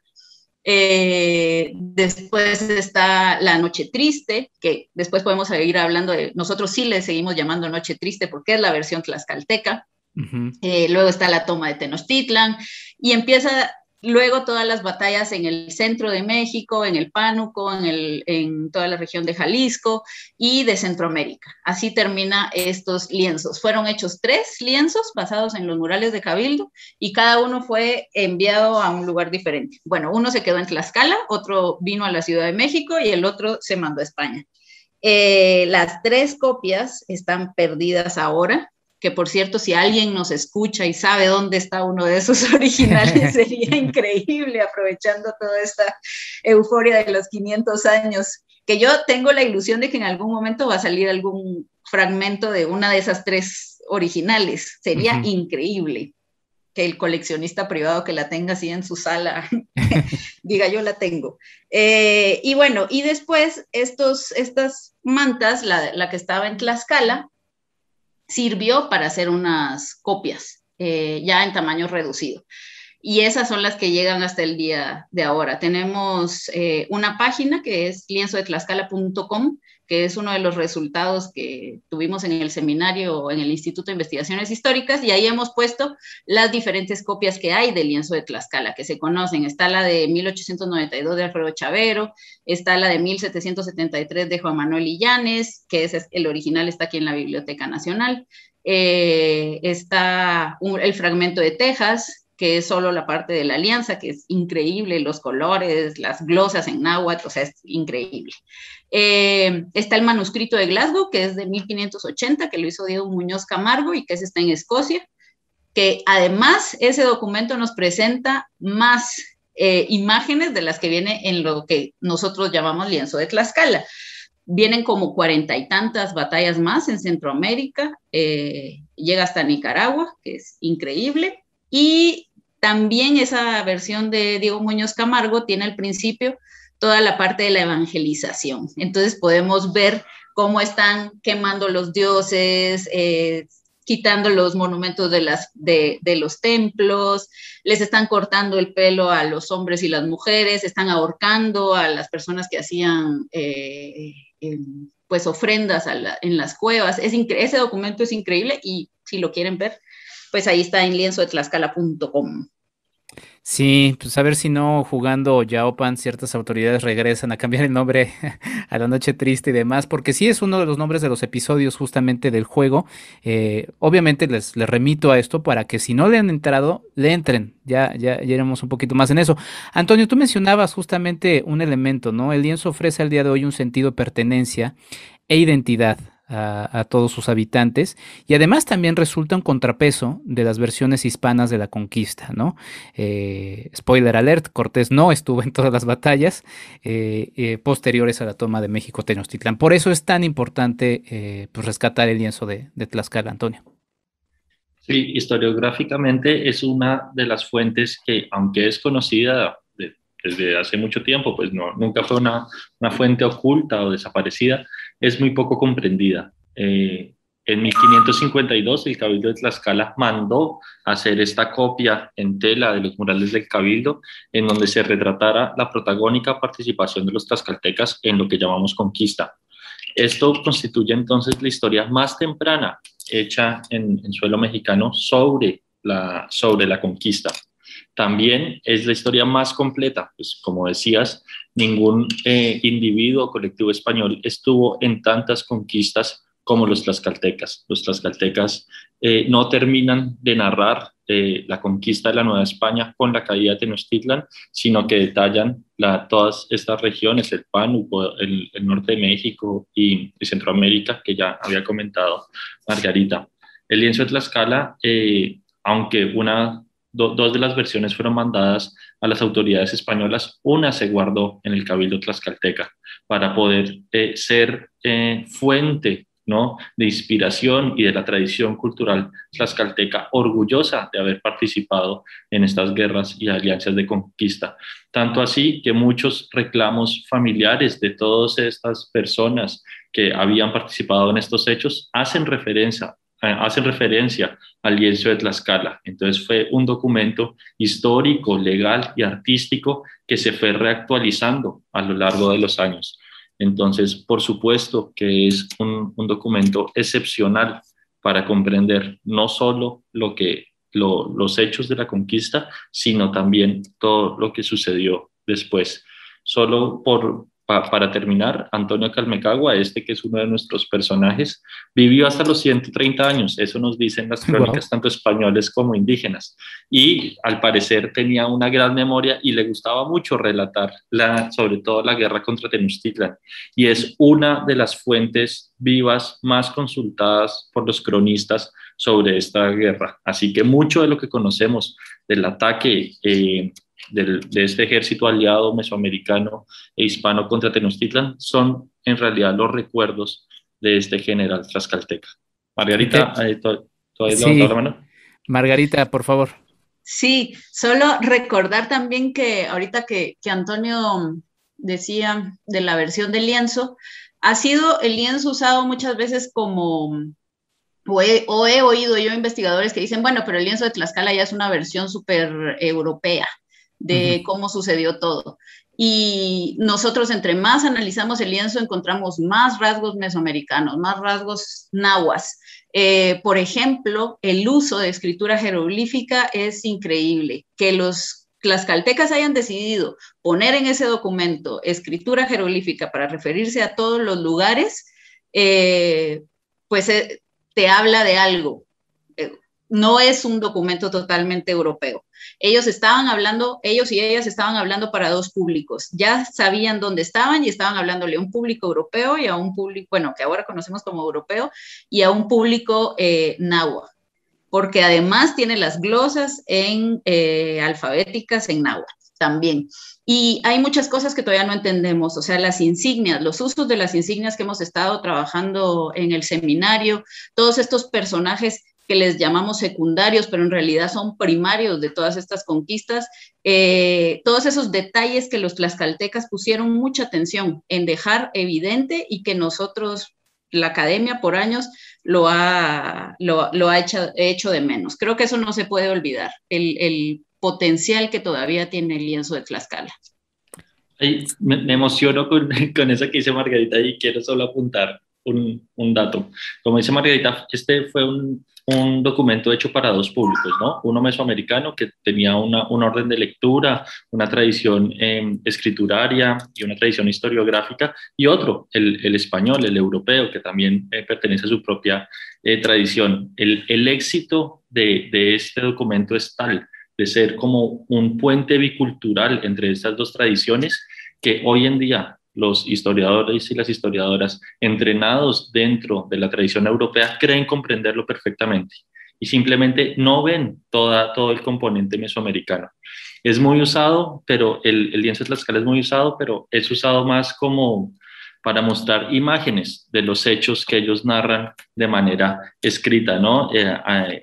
Después está la Noche Triste, que después podemos seguir hablando de, nosotros sí le seguimos llamando Noche Triste porque es la versión tlaxcalteca. Uh-huh. Luego está la toma de Tenochtitlan y empieza luego todas las batallas en el centro de México, en el Pánuco, en toda la región de Jalisco y de Centroamérica. Así termina estos lienzos. Fueron hechos 3 lienzos basados en los murales de Cabildo y cada uno fue enviado a un lugar diferente. Bueno, uno se quedó en Tlaxcala, otro vino a la Ciudad de México y el otro se mandó a España. Las 3 copias están perdidas ahora, que por cierto, si alguien nos escucha y sabe dónde está uno de esos originales, sería increíble, aprovechando toda esta euforia de los 500 años, que yo tengo la ilusión de que en algún momento va a salir algún fragmento de una de esas 3 originales. Sería increíble que el coleccionista privado que la tenga así en su sala diga, yo la tengo. Y bueno, y después estas mantas, la que estaba en Tlaxcala, sirvió para hacer unas copias ya en tamaño reducido. Y esas son las que llegan hasta el día de ahora. Tenemos una página que es lienzodetlaxcala.com, que es uno de los resultados que tuvimos en el seminario en el Instituto de Investigaciones Históricas, y ahí hemos puesto las diferentes copias que hay del lienzo de Tlaxcala, que se conocen. Está la de 1892 de Alfredo Chavero, está la de 1773 de Juan Manuel Illanes, que es el original, está aquí en la Biblioteca Nacional. Está el fragmento de Texas, que es solo la parte de la alianza, que es increíble, los colores, las glosas en náhuatl, o sea, es increíble. Está el manuscrito de Glasgow, que es de 1580, que lo hizo Diego Muñoz Camargo y que ese está en Escocia, que además ese documento nos presenta más imágenes de las que viene en lo que nosotros llamamos lienzo de Tlaxcala. Vienen como 40 y tantas batallas más en Centroamérica, llega hasta Nicaragua, que es increíble, y también esa versión de Diego Muñoz Camargo tiene al principio toda la parte de la evangelización. Entonces podemos ver cómo están quemando los dioses, quitando los monumentos de los templos, les están cortando el pelo a los hombres y las mujeres, están ahorcando a las personas que hacían pues ofrendas en las cuevas. Ese documento es increíble y si lo quieren ver, pues ahí está en lienzodetlaxcala.com. Sí, pues a ver si no jugando Yaopan ciertas autoridades regresan a cambiar el nombre a La Noche Triste y demás, porque sí es uno de los nombres de los episodios justamente del juego. Obviamente les remito a esto para que si no le han entrado, le entren. Ya iremos un poquito más en eso. Antonio, tú mencionabas justamente un elemento, ¿no? El lienzo ofrece al día de hoy un sentido de pertenencia e identidad a todos sus habitantes, y además también resulta un contrapeso de las versiones hispanas de la conquista, ¿no? Spoiler alert, Cortés no estuvo en todas las batallas posteriores a la toma de México Tenochtitlán. Por eso es tan importante pues rescatar el lienzo de Tlaxcala, Antonio. Sí, historiográficamente es una de las fuentes que, aunque es conocida desde hace mucho tiempo, pues nunca fue una fuente oculta o desaparecida, es muy poco comprendida. En 1552 el Cabildo de Tlaxcala mandó hacer esta copia en tela de los murales del Cabildo, en donde se retratara la protagónica participación de los tlaxcaltecas en lo que llamamos conquista. Esto constituye entonces la historia más temprana hecha en suelo mexicano sobre la conquista. También es la historia más completa, pues como decías, ningún individuo o colectivo español estuvo en tantas conquistas como los tlaxcaltecas. Los tlaxcaltecas no terminan de narrar la conquista de la Nueva España con la caída de Tenochtitlan, sino que detallan todas estas regiones, el Pánuco, el norte de México y Centroamérica, que ya había comentado Margarita. El lienzo de Tlaxcala, aunque dos de las versiones fueron mandadas a las autoridades españolas, una se guardó en el Cabildo Tlaxcalteca para poder ser fuente, ¿no?, de inspiración y de la tradición cultural tlaxcalteca, orgullosa de haber participado en estas guerras y alianzas de conquista. Tanto así que muchos reclamos familiares de todas estas personas que habían participado en estos hechos hacen referencia al lienzo de Tlaxcala. Entonces fue un documento histórico, legal y artístico que se fue reactualizando a lo largo de los años. Entonces, por supuesto que es un documento excepcional para comprender no solo los hechos de la conquista, sino también todo lo que sucedió después. Solo para terminar, Antonio Calmecagua, que es uno de nuestros personajes, vivió hasta los 130 años, eso nos dicen las crónicas, tanto españoles como indígenas, y al parecer tenía una gran memoria y le gustaba mucho relatar sobre todo la guerra contra Tenochtitlan, y es una de las fuentes vivas más consultadas por los cronistas sobre esta guerra. Así que mucho de lo que conocemos del ataque de este ejército aliado mesoamericano e hispano contra Tenochtitlan son en realidad los recuerdos de este general tlaxcalteca. Margarita, ¿tú has levantado la mano? Margarita, por favor. Sí, solo recordar también que ahorita que Antonio decía de la versión del lienzo, ha sido el lienzo usado muchas veces como, o he oído yo investigadores que dicen, bueno, pero el lienzo de Tlaxcala ya es una versión súper europea de cómo sucedió todo. Y nosotros, entre más analizamos el lienzo, encontramos más rasgos mesoamericanos, más rasgos nahuas. Por ejemplo, el uso de escritura jeroglífica es increíble. Que los tlaxcaltecas hayan decidido poner en ese documento escritura jeroglífica para referirse a todos los lugares, pues te habla de algo. no es un documento totalmente europeo. Ellos y ellas estaban hablando para dos públicos. Ya sabían dónde estaban y estaban hablándole a un público europeo y a un público, bueno, que ahora conocemos como europeo, y a un público náhuatl, porque además tiene las glosas alfabéticas en náhuatl también. Y hay muchas cosas que todavía no entendemos, o sea, las insignias, los usos de las insignias que hemos estado trabajando en el seminario, todos estos personajes que les llamamos secundarios, pero en realidad son primarios de todas estas conquistas, todos esos detalles que los tlaxcaltecas pusieron mucha atención en dejar evidente y que nosotros, la academia por años, lo ha hecho de menos. Creo que eso no se puede olvidar, el potencial que todavía tiene el lienzo de Tlaxcala. Ay, me emociono con eso que dice Margarita y quiero solo apuntar un dato. Como dice Margarita, este fue un documento hecho para dos públicos, ¿no? Uno mesoamericano que tenía un orden de lectura, una tradición escrituraria y una tradición historiográfica, y otro, el español, el europeo, que también pertenece a su propia tradición. El éxito de este documento es tal de ser como un puente bicultural entre estas dos tradiciones, que hoy en día los historiadores y las historiadoras entrenados dentro de la tradición europea creen comprenderlo perfectamente y simplemente no ven todo el componente mesoamericano. Es muy usado, pero el lienzo de Tlaxcala es muy usado, pero es usado más como para mostrar imágenes de los hechos que ellos narran de manera escrita, ¿no?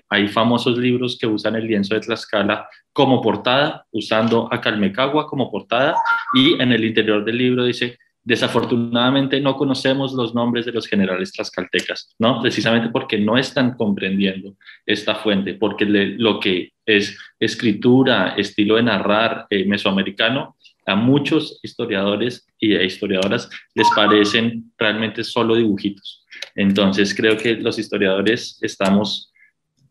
Hay famosos libros que usan el lienzo de Tlaxcala como portada, usando a Calmecagua como portada, y en el interior del libro dice: desafortunadamente no conocemos los nombres de los generales tlaxcaltecas, ¿no? Precisamente porque no están comprendiendo esta fuente, porque lo que es escritura, estilo de narrar mesoamericano, a muchos historiadores y historiadoras les parecen realmente solo dibujitos. Entonces creo que los historiadores estamos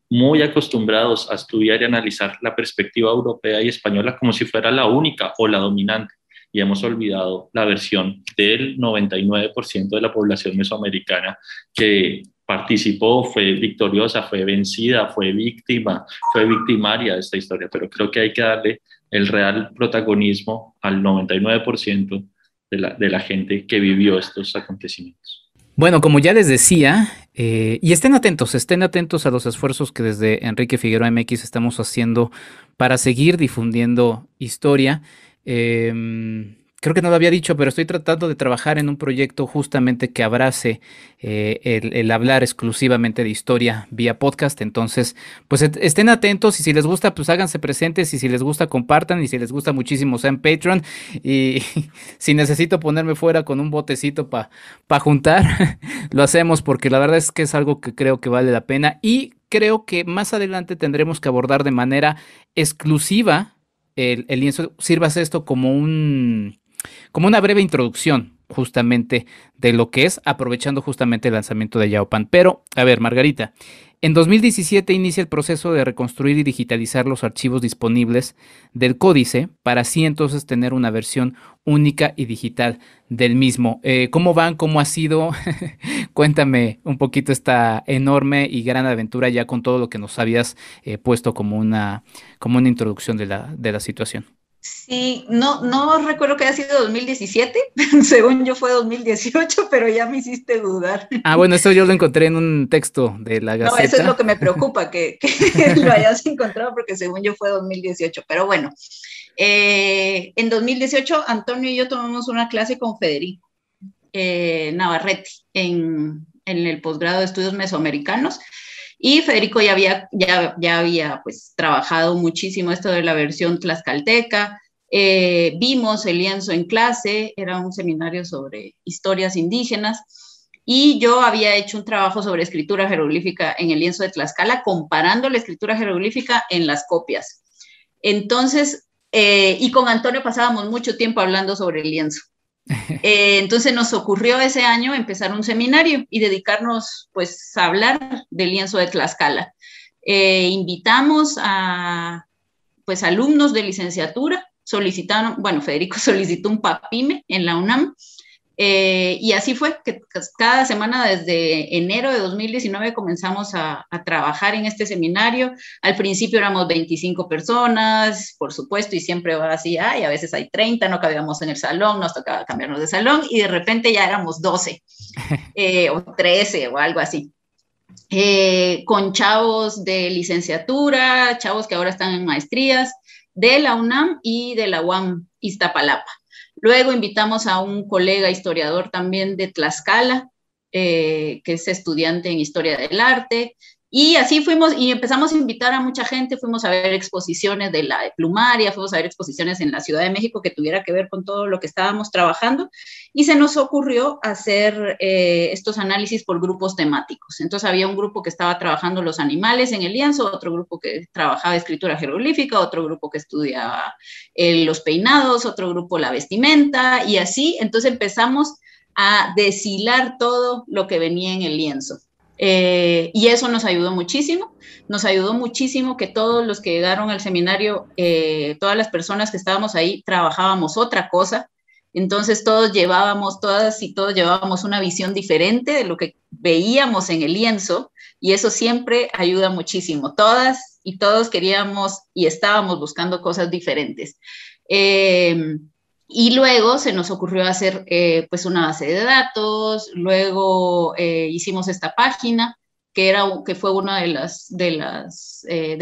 muy acostumbrados a estudiar y analizar la perspectiva europea y española como si fuera la única o la dominante, y hemos olvidado la versión del 99% de la población mesoamericana que participó, fue victoriosa, fue vencida, fue víctima, fue victimaria de esta historia. Pero creo que hay que darle el real protagonismo al 99% de la gente que vivió estos acontecimientos. Bueno, como ya les decía, y estén atentos a los esfuerzos que desde Enrique Figueroa MX estamos haciendo para seguir difundiendo historia. Creo que no lo había dicho, pero estoy tratando de trabajar en un proyecto justamente que abrace el hablar exclusivamente de historia vía podcast. Entonces, pues estén atentos, y si les gusta, pues háganse presentes, y si les gusta, compartan, y si les gusta muchísimo, sean Patreon, y si necesito ponerme fuera con un botecito para juntar, lo hacemos, porque la verdad es que es algo que creo que vale la pena, y creo que más adelante tendremos que abordar de manera exclusiva el lienzo. Sírvase esto como una breve introducción justamente de lo que es, aprovechando justamente el lanzamiento de Yaopan. Pero, a ver, Margarita, en 2017 inicia el proceso de reconstruir y digitalizar los archivos disponibles del códice para así entonces tener una versión única y digital del mismo. ¿Cómo van? ¿Cómo ha sido? Cuéntame un poquito esta enorme y gran aventura, ya con todo lo que nos habías puesto como una introducción de la situación. Sí, no recuerdo que haya sido 2017, según yo fue 2018, pero ya me hiciste dudar. Bueno, eso yo lo encontré en un texto de la Gaceta. No, eso es lo que me preocupa, que lo hayas encontrado, porque según yo fue 2018, pero bueno. En 2018, Antonio y yo tomamos una clase con Federico Navarrete en el posgrado de estudios mesoamericanos, y Federico ya había pues trabajado muchísimo esto de la versión tlaxcalteca. Vimos el lienzo en clase, era un seminario sobre historias indígenas, y yo había hecho un trabajo sobre escritura jeroglífica en el lienzo de Tlaxcala, comparando la escritura jeroglífica en las copias. Entonces, y con Antonio pasábamos mucho tiempo hablando sobre el lienzo. Entonces nos ocurrió ese año empezar un seminario y dedicarnos pues a hablar del lienzo de Tlaxcala. Invitamos a pues alumnos de licenciatura, Federico solicitó un PAPIME en la UNAM, Y así fue que cada semana desde enero de 2019 comenzamos a trabajar en este seminario. Al principio éramos 25 personas, por supuesto, y siempre va así, a veces hay 30, no cabíamos en el salón, nos tocaba cambiarnos de salón y de repente ya éramos 12 o 13 o algo así. Con chavos de licenciatura, chavos que ahora están en maestrías, de la UNAM y de la UAM Iztapalapa. Luego invitamos a un colega historiador también de Tlaxcala, que es estudiante en Historia del Arte, y así fuimos y empezamos a invitar a mucha gente, fuimos a ver exposiciones de la plumaria, fuimos a ver exposiciones en la Ciudad de México que tuviera que ver con todo lo que estábamos trabajando, y se nos ocurrió hacer estos análisis por grupos temáticos. Entonces había un grupo que estaba trabajando los animales en el lienzo, otro grupo que trabajaba escritura jeroglífica, otro grupo que estudiaba los peinados, otro grupo la vestimenta, y así. Entonces empezamos a deshilar todo lo que venía en el lienzo. Y eso nos ayudó muchísimo que todos los que llegaron al seminario, todas las personas que estábamos ahí, trabajábamos otra cosa. Entonces todas y todos llevábamos una visión diferente de lo que veíamos en el lienzo, y eso siempre ayuda muchísimo. Todas y todos queríamos y estábamos buscando cosas diferentes. Y luego se nos ocurrió hacer pues una base de datos, luego hicimos esta página, que fue uno de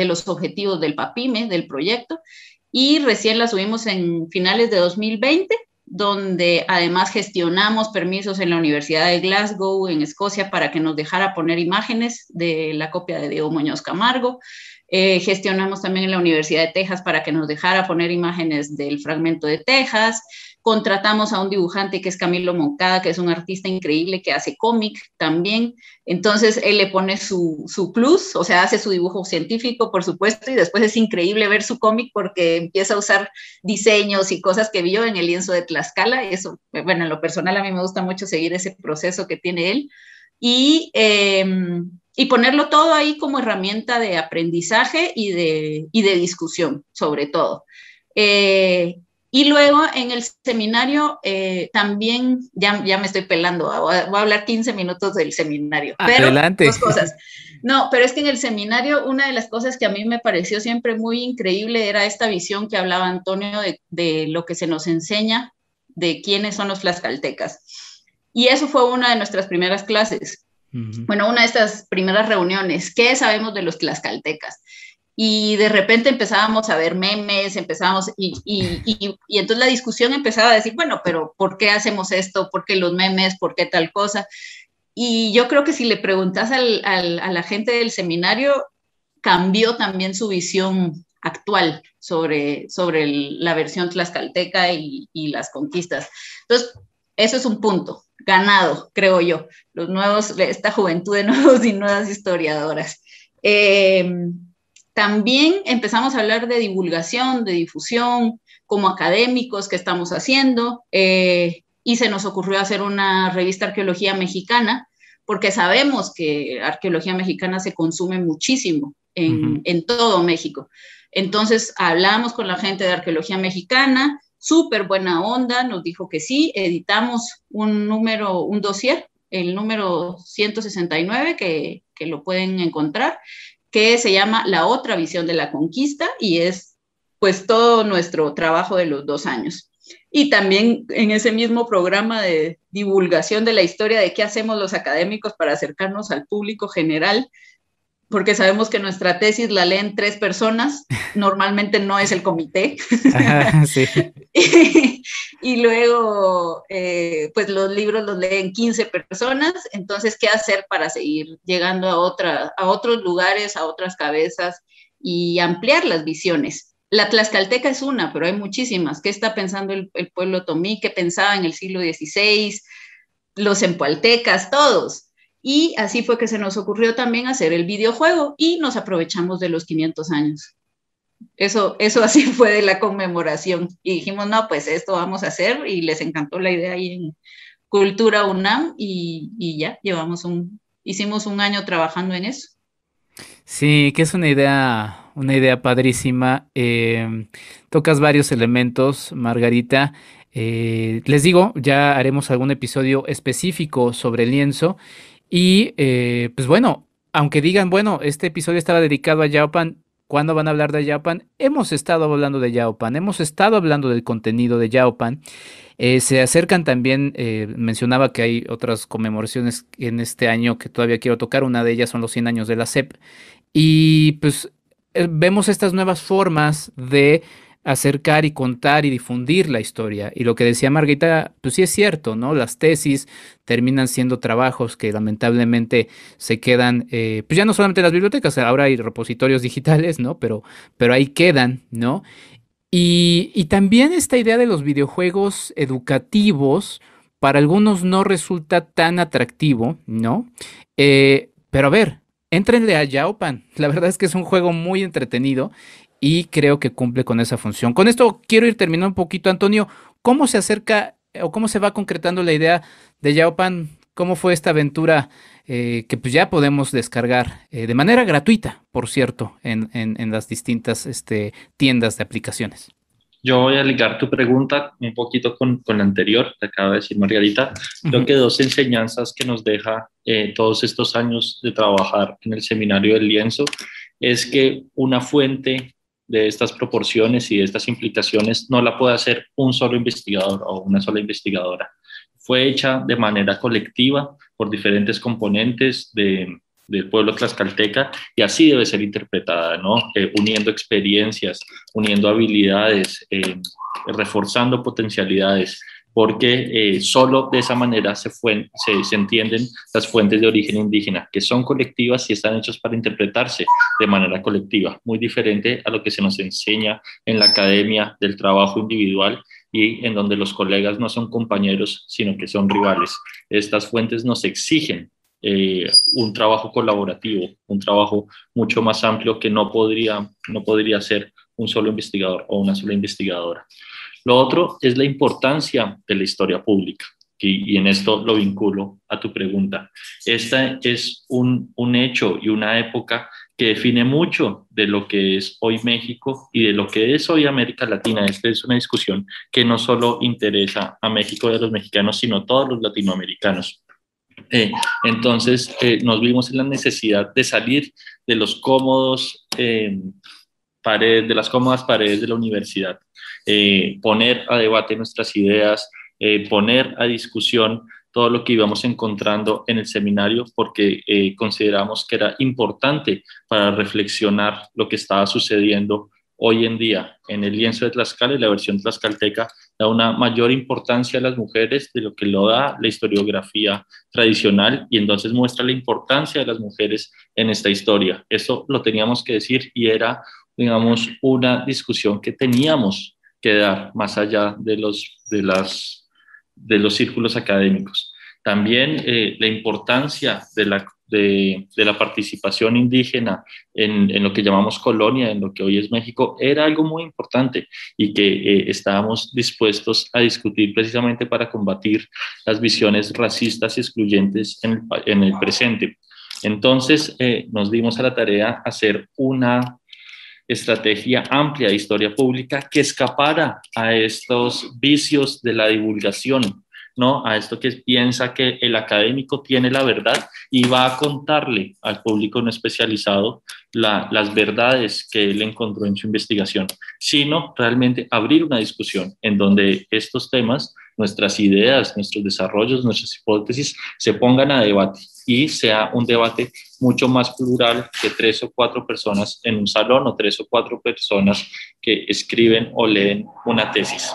los objetivos del PAPIME, del proyecto, y recién la subimos en finales de 2020, donde además gestionamos permisos en la Universidad de Glasgow, en Escocia, para que nos dejara poner imágenes de la copia de Diego Muñoz Camargo. Gestionamos también en la Universidad de Texas para que nos dejara poner imágenes del fragmento de Texas. Contratamos a un dibujante que es Camilo Moncada, que es un artista increíble que hace cómic también. Entonces él le pone su plus, o sea, hace su dibujo científico, por supuesto, y después es increíble ver su cómic porque empieza a usar diseños y cosas que vio en el lienzo de Tlaxcala. Eso, bueno, en lo personal a mí me gusta mucho seguir ese proceso que tiene él. Y ponerlo todo ahí como herramienta de aprendizaje y de discusión, sobre todo. Y luego en el seminario también, ya me estoy pelando, voy a hablar 15 minutos del seminario. Adelante. Pero dos cosas. No, pero es que en el seminario una de las cosas que a mí me pareció siempre muy increíble era esta visión que hablaba Antonio de lo que se nos enseña, de quiénes son los tlaxcaltecas. Y eso fue una de nuestras primeras clases. Bueno, una de estas primeras reuniones. ¿Qué sabemos de los tlaxcaltecas? Y de repente empezábamos a ver memes, y entonces la discusión empezaba a decir, bueno, pero ¿por qué hacemos esto? ¿Por qué los memes? ¿Por qué tal cosa? Y yo creo que si le preguntas a la gente del seminario, cambió también su visión actual sobre la versión tlaxcalteca y las conquistas. Entonces, eso es un punto ganado, creo yo, esta juventud de nuevos y nuevas historiadoras. También empezamos a hablar de divulgación, de difusión, como académicos que estamos haciendo, y se nos ocurrió hacer una revista Arqueología Mexicana, porque sabemos que arqueología mexicana se consume muchísimo en todo México. Entonces hablamos con la gente de Arqueología Mexicana, súper buena onda, nos dijo que sí, editamos un dossier, el número 169, que lo pueden encontrar, que se llama La otra visión de la conquista, y es pues todo nuestro trabajo de los 2 años. Y también en ese mismo programa de divulgación de la historia, de qué hacemos los académicos para acercarnos al público general, porque sabemos que nuestra tesis la leen 3 personas, normalmente no es el comité. Ajá, sí. Y luego, pues los libros los leen 15 personas, entonces, ¿qué hacer para seguir llegando a otros lugares, a otras cabezas y ampliar las visiones? La tlaxcalteca es una, pero hay muchísimas. ¿Qué está pensando el pueblo otomí? ¿Qué pensaba en el siglo XVI? Los empualtecas, todos. Y así fue que se nos ocurrió también hacer el videojuego y nos aprovechamos de los 500 años. Eso así fue de la conmemoración. Y dijimos, no, pues esto vamos a hacer, y les encantó la idea ahí en Cultura UNAM, y ya hicimos un año trabajando en eso. Sí, que es una idea padrísima. Tocas varios elementos, Margarita. Les digo, ya haremos algún episodio específico sobre el lienzo y pues bueno, aunque digan, bueno, este episodio estaba dedicado a Yaopan, ¿cuándo van a hablar de Yaopan? Hemos estado hablando de Yaopan, hemos estado hablando del contenido de Yaopan. Se acercan también, mencionaba que hay otras conmemoraciones en este año que todavía quiero tocar, una de ellas son los 100 años de la SEP, y pues vemos estas nuevas formas de acercar y contar y difundir la historia. Y lo que decía Margarita, pues sí es cierto, ¿no? Las tesis terminan siendo trabajos que lamentablemente se quedan, pues ya no solamente en las bibliotecas, ahora hay repositorios digitales, ¿no? Pero ahí quedan, ¿no? Y también esta idea de los videojuegos educativos, para algunos no resulta tan atractivo, ¿no? Pero a ver, éntrenle a Yaopan. La verdad es que es un juego muy entretenido y creo que cumple con esa función. Con esto quiero ir terminando un poquito, Antonio. ¿Cómo se acerca o cómo se va concretando la idea de Yaopan? ¿Cómo fue esta aventura que pues ya podemos descargar de manera gratuita, por cierto, en las distintas tiendas de aplicaciones? Yo voy a ligar tu pregunta un poquito con la anterior, que acaba de decir Margarita. Creo Ujú. que dos enseñanzas que nos deja todos estos años de trabajar en el Seminario del Lienzo es que una fuente de estas proporciones y de estas implicaciones no la puede hacer un solo investigador o una sola investigadora. Fue hecha de manera colectiva por diferentes componentes del pueblo tlaxcalteca y así debe ser interpretada, ¿no? Uniendo experiencias, uniendo habilidades, reforzando potencialidades, porque solo de esa manera se entienden las fuentes de origen indígena, que son colectivas y están hechas para interpretarse de manera colectiva, muy diferente a lo que se nos enseña en la academia del trabajo individual y en donde los colegas no son compañeros, sino que son rivales. Estas fuentes nos exigen un trabajo colaborativo, un trabajo mucho más amplio que no podría ser un solo investigador o una sola investigadora. Lo otro es la importancia de la historia pública, y en esto lo vinculo a tu pregunta. Esta es un hecho y una época que define mucho de lo que es hoy México y de lo que es hoy América Latina. Esta es una discusión que no solo interesa a México y a los mexicanos, sino a todos los latinoamericanos. Eh, entonces, nos vimos en la necesidad de salir de los cómodos de las cómodas paredes de la universidad, poner a debate nuestras ideas, poner a discusión todo lo que íbamos encontrando en el seminario, porque consideramos que era importante para reflexionar lo que estaba sucediendo hoy en día en el lienzo de Tlaxcala, y la versión tlaxcalteca da una mayor importancia a las mujeres de lo que lo da la historiografía tradicional, y entonces muestra la importancia de las mujeres en esta historia. Eso lo teníamos que decir y era, digamos, una discusión que teníamos que dar más allá de los círculos académicos. También la importancia de la participación indígena en lo que llamamos colonia, en lo que hoy es México, era algo muy importante y que estábamos dispuestos a discutir precisamente para combatir las visiones racistas y excluyentes en el presente. Entonces nos dimos a la tarea de hacer una estrategia amplia de historia pública que escapara a estos vicios de la divulgación, ¿no? A esto que piensa que el académico tiene la verdad y va a contarle al público no especializado las verdades que él encontró en su investigación, sino realmente abrir una discusión en donde estos temas, nuestras ideas, nuestros desarrollos, nuestras hipótesis se pongan a debate y sea un debate mucho más plural que 3 o 4 personas en un salón o 3 o 4 personas que escriben o leen una tesis.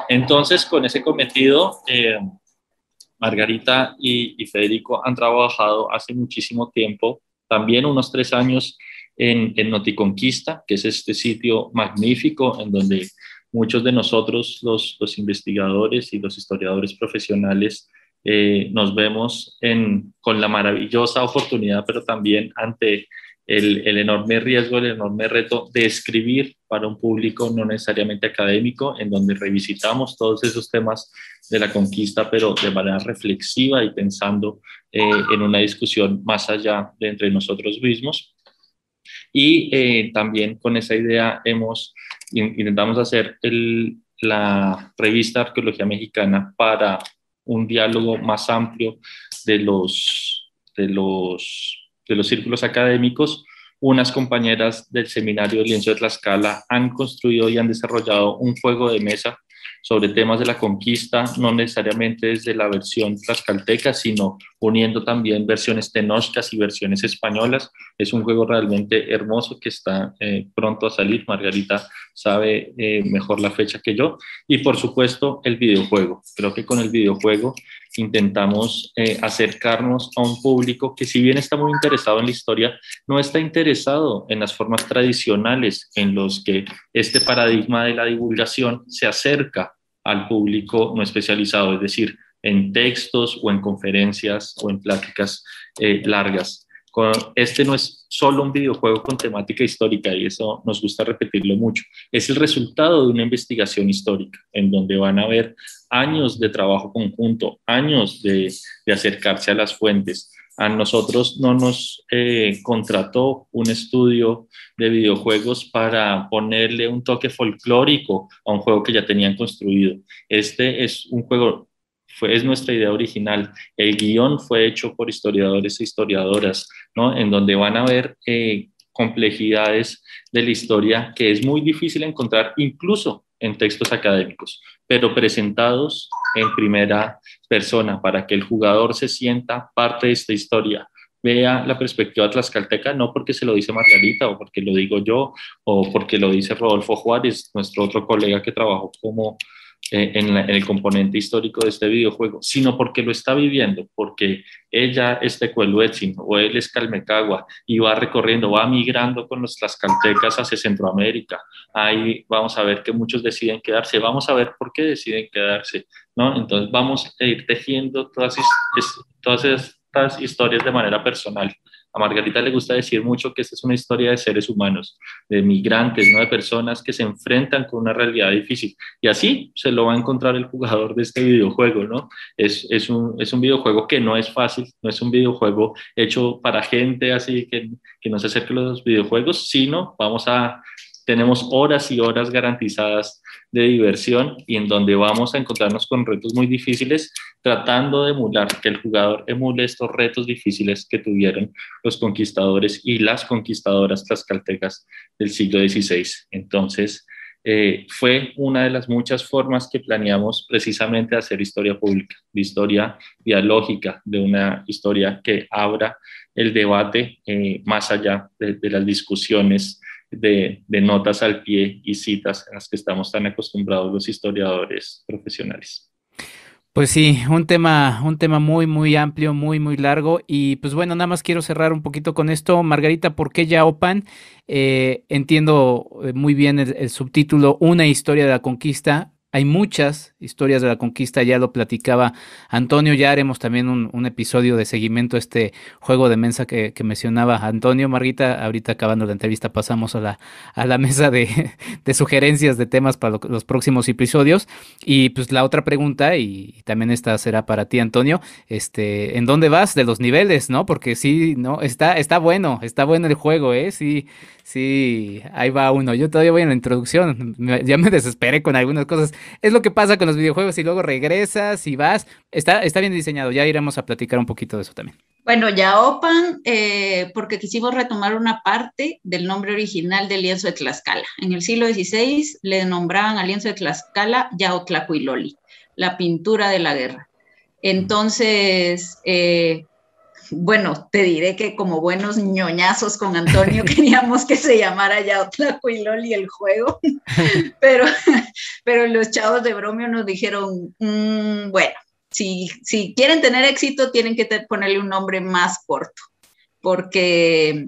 Entonces, con ese cometido, Margarita y Federico han trabajado hace muchísimo tiempo, también unos 3 años en Noticonquista, que es este sitio magnífico en donde muchos de nosotros, los investigadores y los historiadores profesionales, nos vemos con la maravillosa oportunidad, pero también ante el enorme riesgo, el enorme reto de escribir para un público no necesariamente académico, en donde revisitamos todos esos temas de la conquista, pero de manera reflexiva y pensando en una discusión más allá de entre nosotros mismos. Y también con esa idea intentamos hacer la revista Arqueología Mexicana para un diálogo más amplio de los círculos académicos. Unas compañeras del seminario del Lienzo de Tlaxcala han construido y han desarrollado un juego de mesa sobre temas de la conquista, no necesariamente desde la versión tlaxcalteca, sino uniendo también versiones tenochcas y versiones españolas. Es un juego realmente hermoso que está pronto a salir. Margarita sabe mejor la fecha que yo. Y por supuesto el videojuego. Creo que con el videojuego intentamos acercarnos a un público que, si bien está muy interesado en la historia, no está interesado en las formas tradicionales en los que este paradigma de la divulgación se acerca al público no especializado, es decir, en textos o en conferencias o en pláticas largas. Este no es solo un videojuego con temática histórica, y eso nos gusta repetirlo mucho. Es el resultado de una investigación histórica en donde van a haber años de trabajo conjunto, años de acercarse a las fuentes. A nosotros no nos contrató un estudio de videojuegos para ponerle un toque folclórico a un juego que ya tenían construido. Este es un juego, es nuestra idea original. El guión fue hecho por historiadores e historiadoras, ¿no? En donde van a ver complejidades de la historia que es muy difícil encontrar incluso en textos académicos, pero presentados en primera persona para que el jugador se sienta parte de esta historia, vea la perspectiva tlaxcalteca, no porque se lo dice Margarita o porque lo digo yo o porque lo dice Rodolfo Juárez, nuestro otro colega que trabajó como en el componente histórico de este videojuego, sino porque lo está viviendo, porque ella es tecueluetzin o él es calmecagua y va recorriendo, va migrando con los tlaxcaltecas hacia Centroamérica. Ahí vamos a ver que muchos deciden quedarse, vamos a ver por qué deciden quedarse, ¿no? Entonces vamos a ir tejiendo todas estas historias de manera personal. A Margarita le gusta decir mucho que esta es una historia de seres humanos, de migrantes, ¿no? De personas que se enfrentan con una realidad difícil. Y así se lo va a encontrar el jugador de este videojuego, ¿no? Es un videojuego que no es fácil, no es un videojuego hecho para gente así que no se acerque a los videojuegos, sino tenemos horas y horas garantizadas de diversión y en donde vamos a encontrarnos con retos muy difíciles, tratando de emular, que el jugador emule estos retos difíciles que tuvieron los conquistadores y las conquistadoras tlaxcaltecas del siglo XVI. Entonces, fue una de las muchas formas que planeamos precisamente hacer historia pública, de historia dialógica, de una historia que abra el debate más allá de las discusiones de notas al pie y citas en las que estamos tan acostumbrados los historiadores profesionales. Pues sí, un tema muy, muy amplio, muy, muy largo. Y pues bueno, nada más quiero cerrar un poquito con esto. Margarita, ¿por qué Yaopan? Entiendo muy bien el subtítulo, Una historia de la conquista. Hay muchas historias de la conquista, ya lo platicaba Antonio, ya haremos también un episodio de seguimiento a este juego de mesa que mencionaba Antonio. Margarita, ahorita acabando la entrevista pasamos a la mesa de sugerencias de temas para los próximos episodios. Y pues la otra pregunta, y también esta será para ti, Antonio, ¿en dónde vas de los niveles, no? Porque sí, no, está bueno el juego, sí, ahí va uno. Yo todavía voy en la introducción, ya me desesperé con algunas cosas. Es lo que pasa con los videojuegos y luego regresas y vas. Está bien diseñado, ya iremos a platicar un poquito de eso también. Bueno, Yaopan, porque quisimos retomar una parte del nombre original del lienzo de Tlaxcala. En el siglo XVI le nombraban al lienzo de Tlaxcala Yaotlacuiloli, la pintura de la guerra. Entonces, bueno, te diré que como buenos ñoñazos con Antonio queríamos que se llamara Yaotlacuiloli el juego, pero los chavos de Bromio nos dijeron, bueno, si quieren tener éxito tienen que ponerle un nombre más corto, porque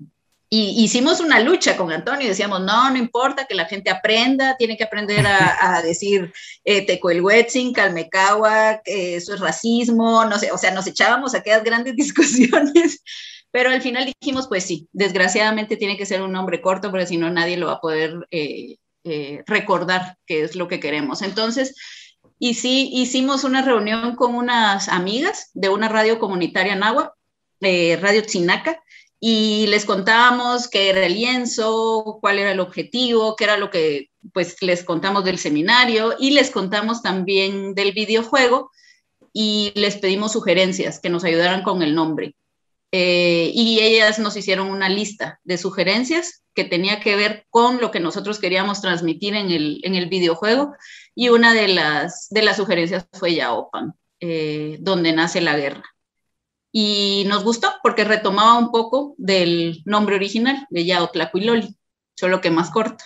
hicimos una lucha con Antonio y decíamos, no importa que la gente aprenda, tiene que aprender a decir tecuelhuetzin, calmecagua, eso es racismo, no sé, o sea, nos echábamos aquellas grandes discusiones, pero al final dijimos, pues sí, desgraciadamente tiene que ser un nombre corto, porque si no nadie lo va a poder recordar qué es lo que queremos. Entonces, y sí, hicimos una reunión con unas amigas de una radio comunitaria náhuatl, Radio Tzinaca, y les contábamos qué era el lienzo, cuál era el objetivo, qué era lo que pues les contamos del seminario y les contamos también del videojuego y les pedimos sugerencias que nos ayudaran con el nombre. Y ellas nos hicieron una lista de sugerencias que tenía que ver con lo que nosotros queríamos transmitir en el videojuego, y una de las sugerencias fue Yaopan, donde nace la guerra. Y nos gustó porque retomaba un poco del nombre original de Yaotlacuiloli, solo que más corto.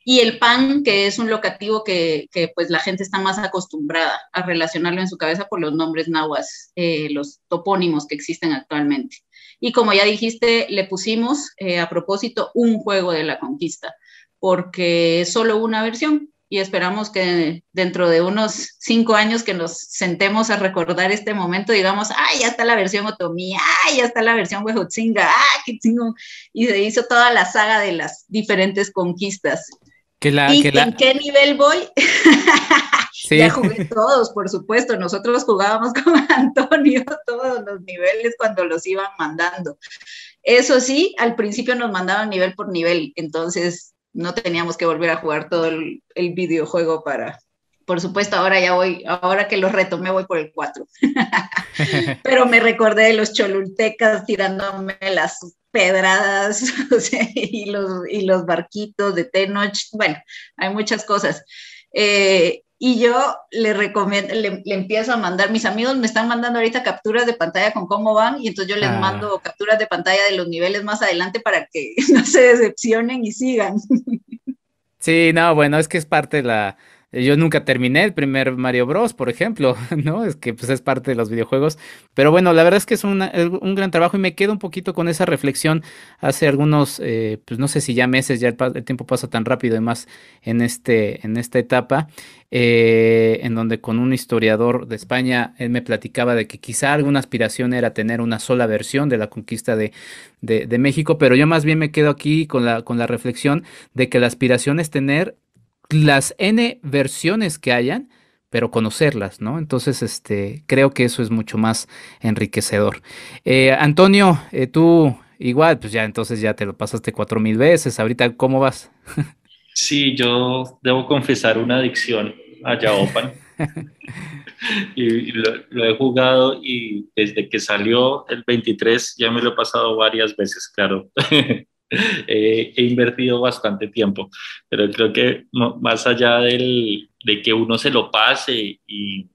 Y el pan, que es un locativo que pues la gente está más acostumbrada a relacionarlo en su cabeza por los nombres nahuas, los topónimos que existen actualmente. Y como ya dijiste, le pusimos a propósito un juego de la conquista, porque es solo una versión, y esperamos que dentro de unos 5 años que nos sentemos a recordar este momento, digamos, ¡ay, ya está la versión Otomí! ¡Ay, ya está la versión Huejotzinga! ¡Ah, qué chingón! Y se hizo toda la saga de las diferentes conquistas. ¿En qué nivel voy? Sí. Ya jugué todos, por supuesto. Nosotros jugábamos con Antonio todos los niveles cuando los iban mandando. Eso sí, al principio nos mandaban nivel por nivel, entonces no teníamos que volver a jugar todo el videojuego para... Por supuesto, ahora que lo retomé voy por el 4. Pero me recordé de los cholultecas tirándome las pedradas, o sea, y los barquitos de Tenoch. Bueno, hay muchas cosas. Y yo le recomiendo, le empiezo a mandar, mis amigos me están mandando ahorita capturas de pantalla con cómo van, y entonces yo les mando capturas de pantalla de los niveles más adelante para que no se decepcionen y sigan. Sí, no, bueno, es que es parte de la... Yo nunca terminé el primer Mario Bros, por ejemplo, ¿no? Es que pues es parte de los videojuegos. Pero bueno, la verdad es que es un gran trabajo, y me quedo un poquito con esa reflexión hace algunos, pues no sé si ya meses, ya el tiempo pasa tan rápido, y más en esta etapa, en donde con un historiador de España, él me platicaba de que quizá alguna aspiración era tener una sola versión de la conquista de México, pero yo más bien me quedo aquí con la reflexión de que la aspiración es tener las N versiones que hayan, pero conocerlas, ¿no? Entonces, creo que eso es mucho más enriquecedor. Antonio, tú igual, pues ya entonces ya te lo pasaste 4000 veces. Ahorita, ¿cómo vas? Sí, yo debo confesar una adicción a Yaopan. Y lo he jugado, y desde que salió el 23 ya me lo he pasado varias veces, claro. He invertido bastante tiempo, pero creo que más allá de que uno se lo pase y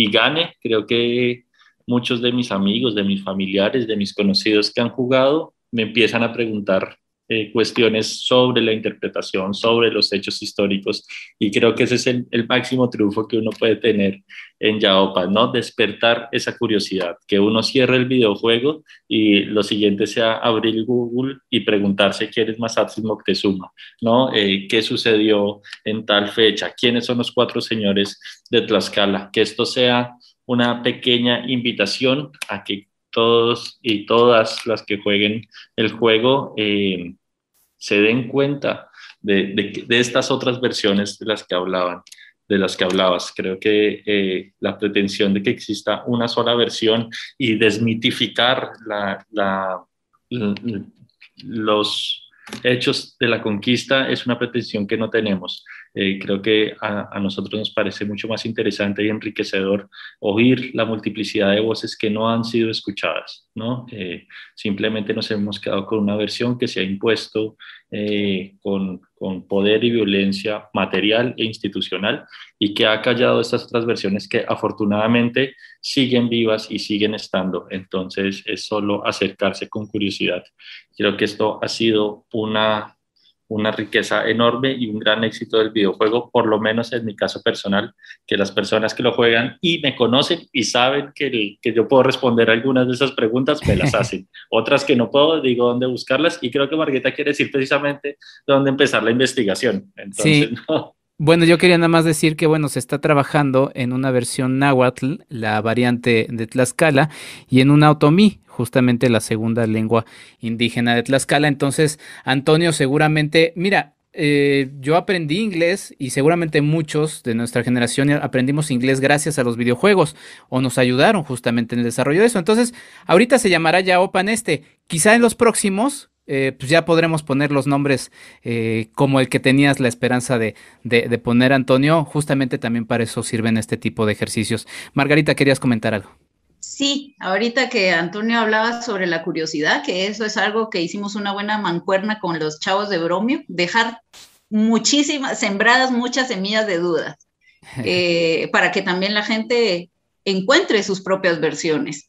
gane, creo que muchos de mis amigos, de mis familiares, de mis conocidos que han jugado, me empiezan a preguntar cuestiones sobre la interpretación, sobre los hechos históricos, y creo que ese es el máximo triunfo que uno puede tener en Yaopan, ¿no? Despertar esa curiosidad, que uno cierre el videojuego y lo siguiente sea abrir Google y preguntarse quién es Masatsi Moctezuma, ¿no? ¿Qué sucedió en tal fecha? ¿Quiénes son los 4 señores de Tlaxcala? Que esto sea una pequeña invitación a que todos y todas las que jueguen el juego se den cuenta de estas otras versiones de las que hablabas. Creo que la pretensión de que exista una sola versión y desmitificar los hechos de la conquista es una pretensión que no tenemos. Creo que a nosotros nos parece mucho más interesante y enriquecedor oír la multiplicidad de voces que no han sido escuchadas, ¿no? Simplemente nos hemos quedado con una versión que se ha impuesto con poder y violencia material e institucional, y que ha callado estas otras versiones que afortunadamente siguen vivas y siguen estando. Entonces es solo acercarse con curiosidad. Creo que esto ha sido una riqueza enorme y un gran éxito del videojuego, por lo menos en mi caso personal, que las personas que lo juegan y me conocen y saben que yo puedo responder algunas de esas preguntas, me las hacen. Otras que no puedo, digo dónde buscarlas, y creo que Margarita quiere decir precisamente dónde empezar la investigación. Entonces, sí. No. Bueno, yo quería nada más decir que, bueno, se está trabajando en una versión náhuatl, la variante de Tlaxcala, y en una otomí, justamente la segunda lengua indígena de Tlaxcala. Entonces, Antonio, seguramente, mira, yo aprendí inglés, y seguramente muchos de nuestra generación aprendimos inglés gracias a los videojuegos, o nos ayudaron justamente en el desarrollo de eso. Entonces, ahorita se llamará Yaopan quizá en los próximos pues ya podremos poner los nombres como el que tenías la esperanza de poner, Antonio. Justamente también para eso sirven este tipo de ejercicios. Margarita, ¿querías comentar algo? Sí, ahorita que Antonio hablaba sobre la curiosidad, que eso es algo que hicimos una buena mancuerna con los chavos de Bromio, dejar sembradas muchas semillas de dudas, para que también la gente encuentre sus propias versiones.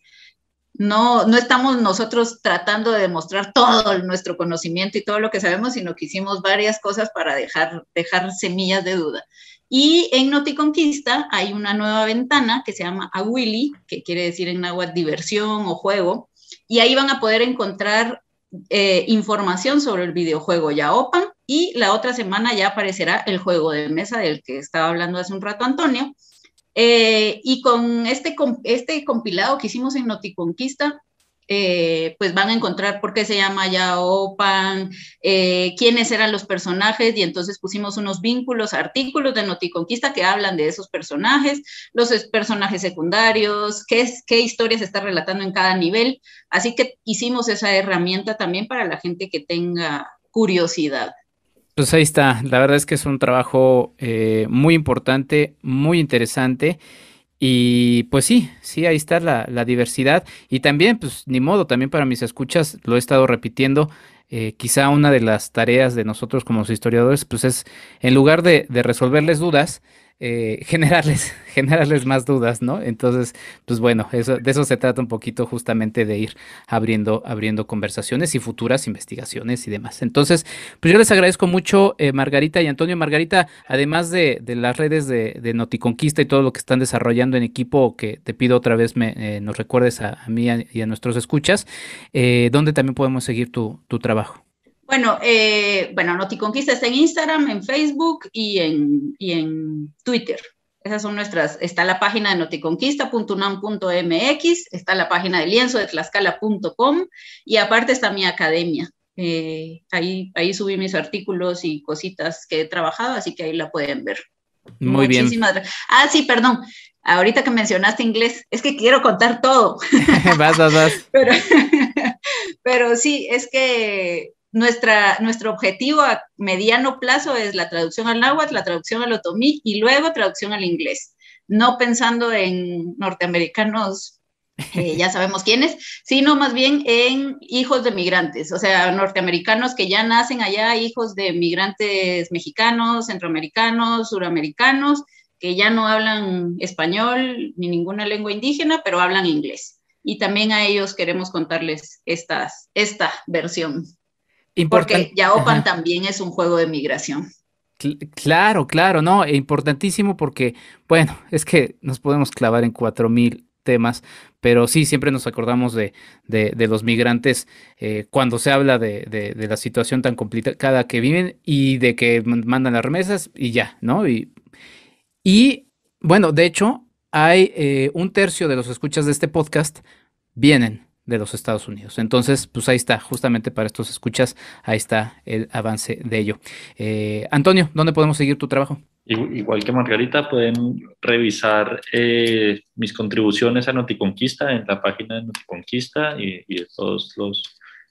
No estamos nosotros tratando de demostrar todo nuestro conocimiento y todo lo que sabemos, sino que hicimos varias cosas para dejar semillas de duda. Y en Noticonquista hay una nueva ventana que se llama Awili, que quiere decir en náhuatl diversión o juego, y ahí van a poder encontrar información sobre el videojuego Yaopan, y la otra semana ya aparecerá el juego de mesa del que estaba hablando hace un rato Antonio. Y con este compilado que hicimos en Noticonquista, pues van a encontrar por qué se llama Yaopan, quiénes eran los personajes, y entonces pusimos unos vínculos, artículos de Noticonquista que hablan de esos personajes, los personajes secundarios, qué historia se está relatando en cada nivel. Así que hicimos esa herramienta también para la gente que tenga curiosidad. Pues ahí está, la verdad es que es un trabajo muy importante, muy interesante, y pues sí, ahí está la diversidad, y también, pues ni modo, también para mis escuchas, lo he estado repitiendo, quizá una de las tareas de nosotros como los historiadores, pues es, en lugar de resolverles dudas, generarles más dudas, ¿no? Entonces, pues bueno, de eso se trata un poquito, justamente de ir abriendo conversaciones y futuras investigaciones y demás. Entonces, pues yo les agradezco mucho, Margarita y Antonio. Margarita, además de las redes de Noticonquista y todo lo que están desarrollando en equipo, que te pido otra vez nos recuerdes a mí y a nuestros escuchas, ¿dónde también podemos seguir tu trabajo? Bueno, Noticonquista está en Instagram, en Facebook y en Twitter. Esas son nuestras. Está la página de noticonquista.unam.mx, está la página de lienzodetlaxcala.com, y aparte está mi academia. Ahí subí mis artículos y cositas que he trabajado, así que ahí la pueden ver. Muy bien. Muchísimas gracias. Ah, sí, perdón. Ahorita que mencionaste inglés, es que quiero contar todo. Vas. Pero sí, es que nuestro objetivo a mediano plazo es la traducción al náhuatl, la traducción al otomí y luego traducción al inglés. No pensando en norteamericanos, ya sabemos quiénes, sino más bien en hijos de migrantes, o sea, norteamericanos que ya nacen allá, hijos de migrantes mexicanos, centroamericanos, suramericanos, que ya no hablan español ni ninguna lengua indígena, pero hablan inglés. Y también a ellos queremos contarles esta versión. Porque Yaopan también es un juego de migración. Claro, no, importantísimo porque, bueno, es que nos podemos clavar en 4,000 temas, pero sí, siempre nos acordamos de los migrantes cuando se habla de la situación tan complicada que viven y de que mandan las remesas y ya, ¿no? Y bueno, de hecho, hay 1/3 de los escuchas de este podcast vienen de los Estados Unidos. Entonces, pues ahí está, justamente para estos escuchas, ahí está el avance de ello. Antonio, ¿dónde podemos seguir tu trabajo? Igual que Margarita, pueden revisar mis contribuciones a Noticonquista en la página de Noticonquista y de todos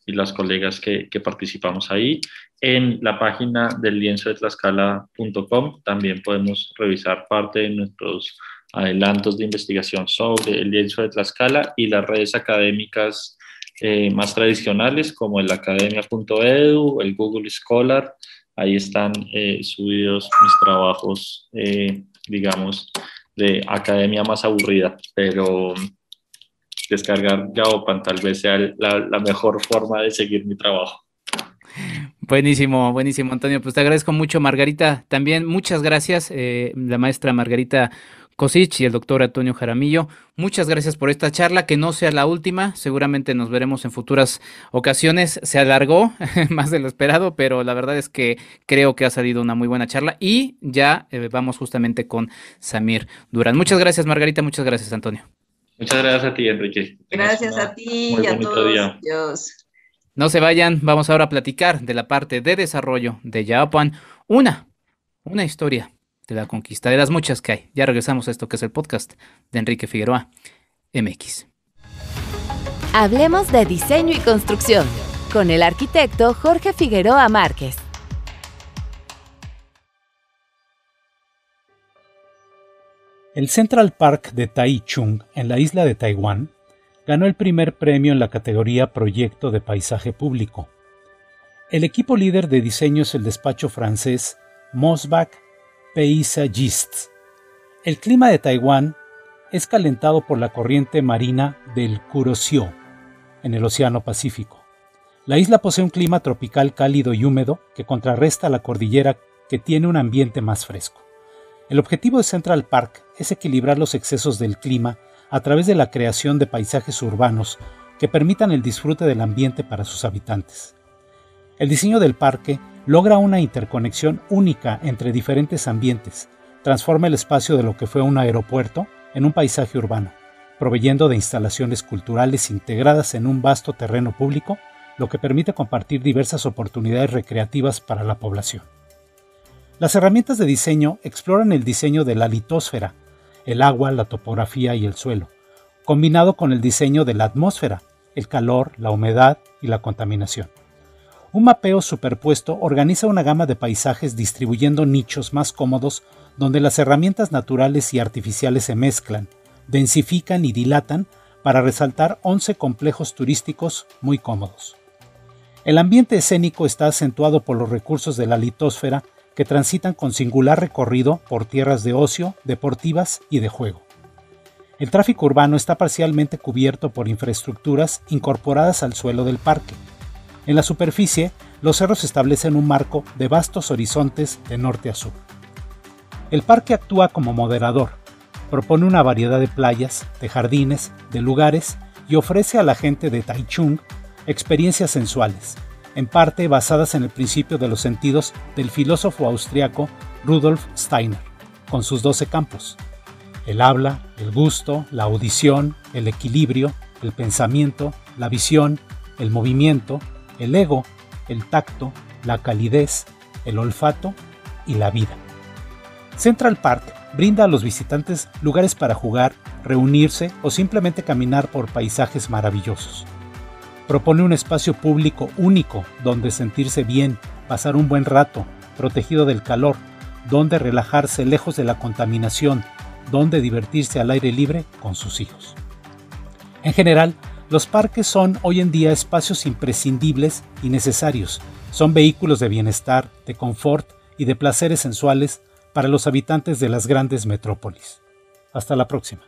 las colegas que participamos ahí. En la página del lienzodetlaxcala.com también podemos revisar parte de nuestros adelantos de investigación sobre el lienzo de Tlaxcala y las redes académicas más tradicionales como el academia.edu, el Google Scholar. Ahí están subidos mis trabajos, digamos, de academia más aburrida, pero descargar Yaopan tal vez sea la mejor forma de seguir mi trabajo. Buenísimo, Antonio. Pues te agradezco mucho, Margarita. También muchas gracias, la maestra Margarita Kosic y el doctor Antonio Jaramillo. Muchas gracias por esta charla, que no sea la última. Seguramente nos veremos en futuras ocasiones. Se alargó más de lo esperado, pero la verdad es que creo que ha salido una muy buena charla y ya vamos justamente con Samir Durán. Muchas gracias, Margarita. Muchas gracias, Antonio. Muchas gracias a ti, Enrique. Gracias a ti y a todos. Dios. No se vayan, vamos ahora a platicar de la parte de desarrollo de Yaopan, una historia de la conquista, de las muchas que hay. Ya regresamos a esto que es el podcast de Enrique Figueroa, MX. Hablemos de diseño y construcción con el arquitecto Jorge Figueroa Márquez. El Central Park de Taichung, en la isla de Taiwán, ganó el primer premio en la categoría Proyecto de Paisaje Público. El equipo líder de diseño es el despacho francés Mosbach Paysagistes. El clima de Taiwán es calentado por la corriente marina del Kuroshio, en el Océano Pacífico. La isla posee un clima tropical cálido y húmedo que contrarresta la cordillera, que tiene un ambiente más fresco. El objetivo de Central Park es equilibrar los excesos del clima a través de la creación de paisajes urbanos que permitan el disfrute del ambiente para sus habitantes. El diseño del parque logra una interconexión única entre diferentes ambientes, transforma el espacio de lo que fue un aeropuerto en un paisaje urbano, proveyendo de instalaciones culturales integradas en un vasto terreno público, lo que permite compartir diversas oportunidades recreativas para la población. Las herramientas de diseño exploran el diseño de la litosfera, el agua, la topografía y el suelo, combinado con el diseño de la atmósfera, el calor, la humedad y la contaminación. Un mapeo superpuesto organiza una gama de paisajes distribuyendo nichos más cómodos donde las herramientas naturales y artificiales se mezclan, densifican y dilatan para resaltar 11 complejos turísticos muy cómodos. El ambiente escénico está acentuado por los recursos de la litosfera que transitan con singular recorrido por tierras de ocio, deportivas y de juego. El tráfico urbano está parcialmente cubierto por infraestructuras incorporadas al suelo del parque. En la superficie, los cerros establecen un marco de vastos horizontes de norte a sur. El parque actúa como moderador, propone una variedad de playas, de jardines, de lugares y ofrece a la gente de Taichung experiencias sensuales, en parte basadas en el principio de los sentidos del filósofo austriaco Rudolf Steiner, con sus 12 campos: el habla, el gusto, la audición, el equilibrio, el pensamiento, la visión, el movimiento, el ego, el tacto, la calidez, el olfato y la vida. Central Park brinda a los visitantes lugares para jugar, reunirse o simplemente caminar por paisajes maravillosos. Propone un espacio público único donde sentirse bien, pasar un buen rato, protegido del calor, donde relajarse lejos de la contaminación, donde divertirse al aire libre con sus hijos. En general, los parques son hoy en día espacios imprescindibles y necesarios. Son vehículos de bienestar, de confort y de placeres sensuales para los habitantes de las grandes metrópolis. Hasta la próxima.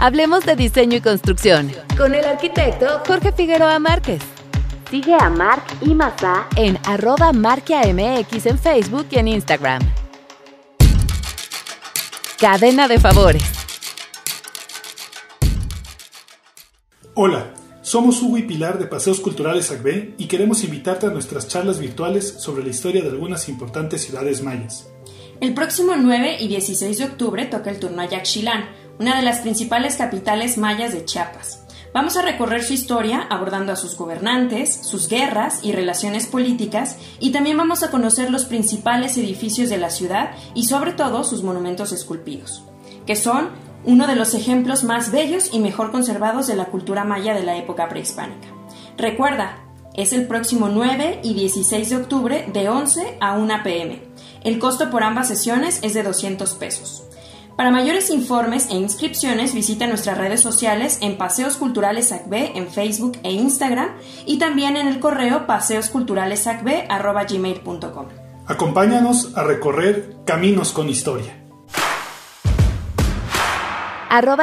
Hablemos de diseño y construcción con el arquitecto Jorge Figueroa Márquez. Sigue a Marc y Mazá en @marquiamx en Facebook y en Instagram. Cadena de favores. Hola, somos Hugo y Pilar de Paseos Culturales ACB y queremos invitarte a nuestras charlas virtuales sobre la historia de algunas importantes ciudades mayas. El próximo 9 y 16 de octubre toca el turno a Yaxchilán, una de las principales capitales mayas de Chiapas. Vamos a recorrer su historia abordando a sus gobernantes, sus guerras y relaciones políticas, y también vamos a conocer los principales edificios de la ciudad y sobre todo sus monumentos esculpidos, que son uno de los ejemplos más bellos y mejor conservados de la cultura maya de la época prehispánica. Recuerda, es el próximo 9 y 16 de octubre de 11 a 1 p.m. El costo por ambas sesiones es de 200 pesos. Para mayores informes e inscripciones visita nuestras redes sociales en Paseos Culturales ACB en Facebook e Instagram y también en el correo paseosculturalesacb@gmail.com. Acompáñanos a recorrer caminos con historia.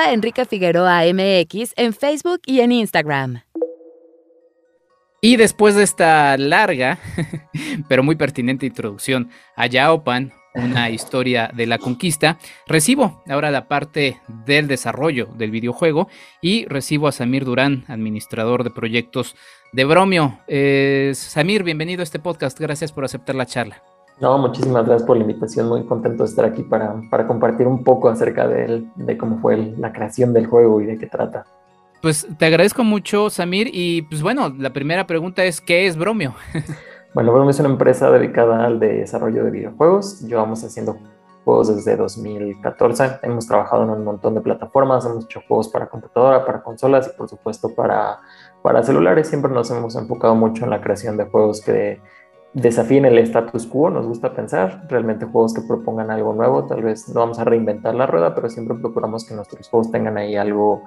@Enrique Figueroa MX en Facebook y en Instagram. Y después de esta larga, pero muy pertinente introducción a Yaopan, una historia de la conquista, recibo ahora la parte del desarrollo del videojuego y recibo a Samir Durán, administrador de proyectos de Bromio. Samir, bienvenido a este podcast, gracias por aceptar la charla. No, muchísimas gracias por la invitación, muy contento de estar aquí para compartir un poco acerca de cómo fue la creación del juego y de qué trata. Pues te agradezco mucho, Samir, y pues bueno, la primera pregunta es, ¿qué es Bromio? Bueno, Bromio es una empresa dedicada al desarrollo de videojuegos. Llevamos haciendo juegos desde 2014. Hemos trabajado en un montón de plataformas, hemos hecho juegos para computadora, para consolas y por supuesto para celulares. Siempre nos hemos enfocado mucho en la creación de juegos que desafíen el status quo, nos gusta pensar, realmente juegos que propongan algo nuevo. Tal vez no vamos a reinventar la rueda, pero siempre procuramos que nuestros juegos tengan ahí algo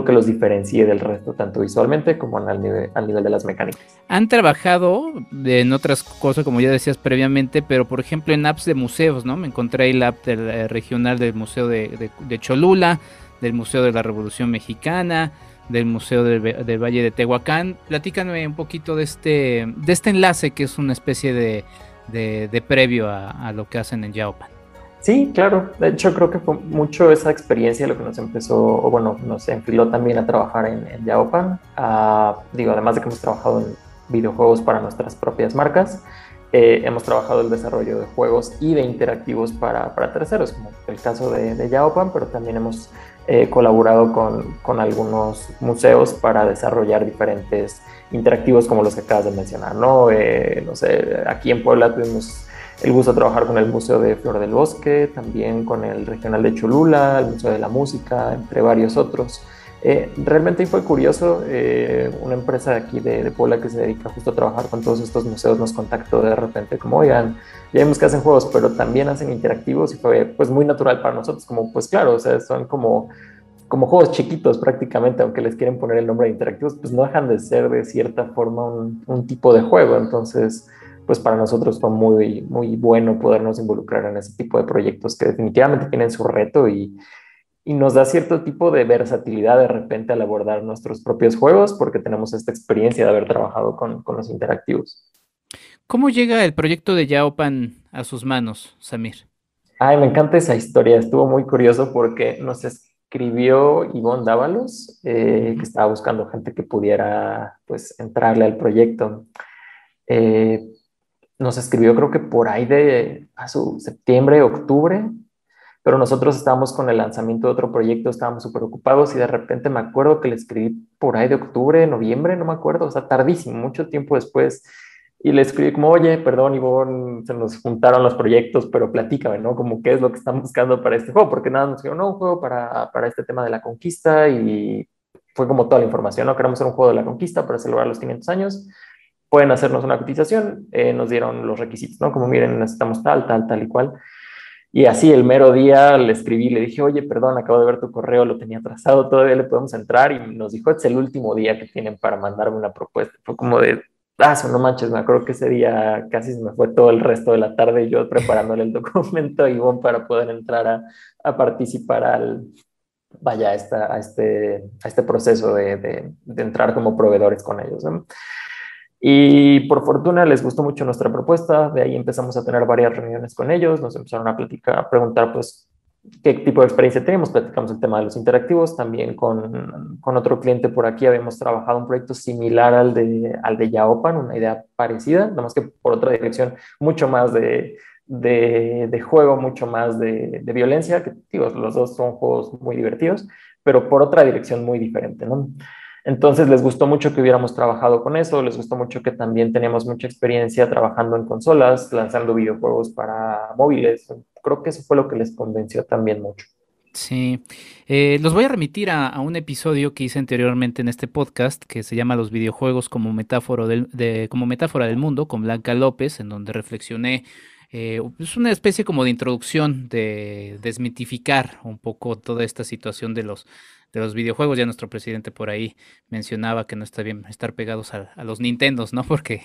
que los diferencie del resto, tanto visualmente como al nivel de las mecánicas. Han trabajado en otras cosas, como ya decías previamente, pero por ejemplo en apps de museos, ¿no? Me encontré el app regional del Museo de Cholula, del Museo de la Revolución Mexicana, del Museo del Valle de Tehuacán. Platícame un poquito de este enlace, que es una especie de previo a lo que hacen en Yaopan. Sí, claro. De hecho, creo que fue mucho esa experiencia lo que nos empezó, o bueno, nos enfiló también a trabajar en Yaopan. Además de que hemos trabajado en videojuegos para nuestras propias marcas, hemos trabajado el desarrollo de juegos y de interactivos para terceros, como el caso de Yaopan, pero también hemos colaborado con algunos museos para desarrollar diferentes interactivos como los que acabas de mencionar, ¿no? No sé, aquí en Puebla tuvimos el gusto de trabajar con el Museo de Flor del Bosque, también con el Regional de Cholula, el Museo de la Música, entre varios otros. Realmente fue curioso, una empresa de aquí de Puebla que se dedica justo a trabajar con todos estos museos nos contactó de repente como, oigan, ya vemos que hacen juegos, pero también hacen interactivos, y fue pues muy natural para nosotros, como pues claro, o sea, son como juegos chiquitos prácticamente, aunque les quieren poner el nombre de interactivos, pues no dejan de ser de cierta forma un tipo de juego. Entonces pues para nosotros fue muy, muy bueno podernos involucrar en ese tipo de proyectos que definitivamente tienen su reto y nos da cierto tipo de versatilidad de repente al abordar nuestros propios juegos, porque tenemos esta experiencia de haber trabajado con los interactivos. ¿Cómo llega el proyecto de Yaopan a sus manos, Samir? Ay, me encanta esa historia. Estuvo muy curioso porque nos escribió Ivonne Dávalos, que estaba buscando gente que pudiera pues entrarle al proyecto. Nos escribió creo que por ahí de su septiembre, octubre, pero nosotros estábamos con el lanzamiento de otro proyecto, estábamos súper ocupados y de repente me acuerdo que le escribí por ahí de octubre, noviembre, no me acuerdo, o sea, tardísimo, mucho tiempo después, y le escribí como, oye, perdón, Ivonne, se nos juntaron los proyectos, pero platícame, ¿no? Como qué es lo que están buscando para este juego, porque nada, nos dijeron, no, un juego para este tema de la conquista, y fue como toda la información, ¿no? Queremos hacer un juego de la conquista para celebrar los 500 años, pueden hacernos una cotización, nos dieron los requisitos, ¿no? Como miren, necesitamos tal y cual. Y así el mero día le escribí, le dije, oye, perdón, acabo de ver tu correo, lo tenía atrasado, todavía le podemos entrar. Y nos dijo, es el último día que tienen para mandarme una propuesta. Fue como de, no manches, me acuerdo que este día casi se me fue todo el resto de la tarde yo preparándole el documento a Ivonne para poder entrar a participar a este proceso de entrar como proveedores con ellos, ¿no? Y por fortuna les gustó mucho nuestra propuesta, de ahí empezamos a tener varias reuniones con ellos, nos empezaron a platicar, a preguntar pues qué tipo de experiencia tenemos, platicamos el tema de los interactivos, también con otro cliente por aquí habíamos trabajado un proyecto similar al de Yaopan, una idea parecida, nada más que por otra dirección, mucho más de juego, mucho más de violencia, que digo, los dos son juegos muy divertidos, pero por otra dirección muy diferente, ¿no? Entonces les gustó mucho que hubiéramos trabajado con eso, les gustó mucho que también teníamos mucha experiencia trabajando en consolas, lanzando videojuegos para móviles. Creo que eso fue lo que les convenció también mucho. Sí, los voy a remitir a un episodio que hice anteriormente en este podcast que se llama Los videojuegos como metáfora del mundo, con Blanca López, en donde reflexioné. Es una especie como de introducción de desmitificar un poco toda esta situación de los videojuegos. Ya nuestro presidente por ahí mencionaba que no está bien estar pegados a los Nintendos, ¿no? Porque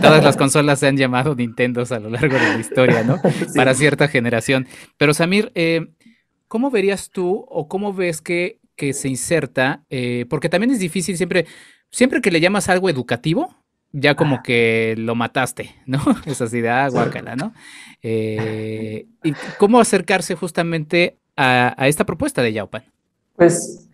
todas las consolas se han llamado Nintendos a lo largo de la historia, ¿no? Sí. Para cierta generación. Pero Samir, ¿cómo verías tú o cómo ves que se inserta? Porque también es difícil siempre que le llamas algo educativo, ya como que lo mataste, ¿no? Es así de guácala, ¿no? ¿Y cómo acercarse justamente a esta propuesta de Yaopan? Pues,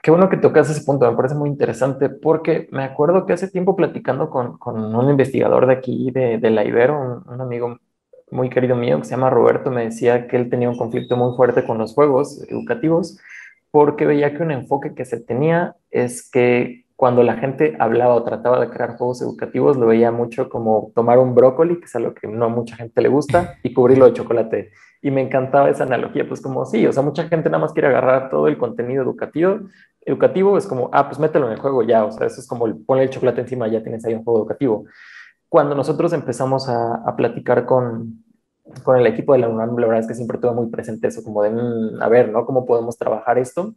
qué bueno que tocas ese punto, me parece muy interesante, porque me acuerdo que hace tiempo platicando con un investigador de aquí, de la Ibero, un amigo muy querido mío que se llama Roberto, me decía que él tenía un conflicto muy fuerte con los juegos educativos, porque veía que un enfoque que se tenía es que cuando la gente hablaba o trataba de crear juegos educativos, lo veía mucho como tomar un brócoli, que es algo que no a mucha gente le gusta, y cubrirlo de chocolate. Y me encantaba esa analogía, pues como sí, o sea, mucha gente nada más quiere agarrar todo el contenido educativo es como, pues mételo en el juego ya, o sea, eso es como ponle el chocolate encima, ya tienes ahí un juego educativo. Cuando nosotros empezamos a platicar con el equipo de la UNAM, la verdad es que siempre tuve muy presente eso, como de, a ver, ¿no? ¿Cómo podemos trabajar esto?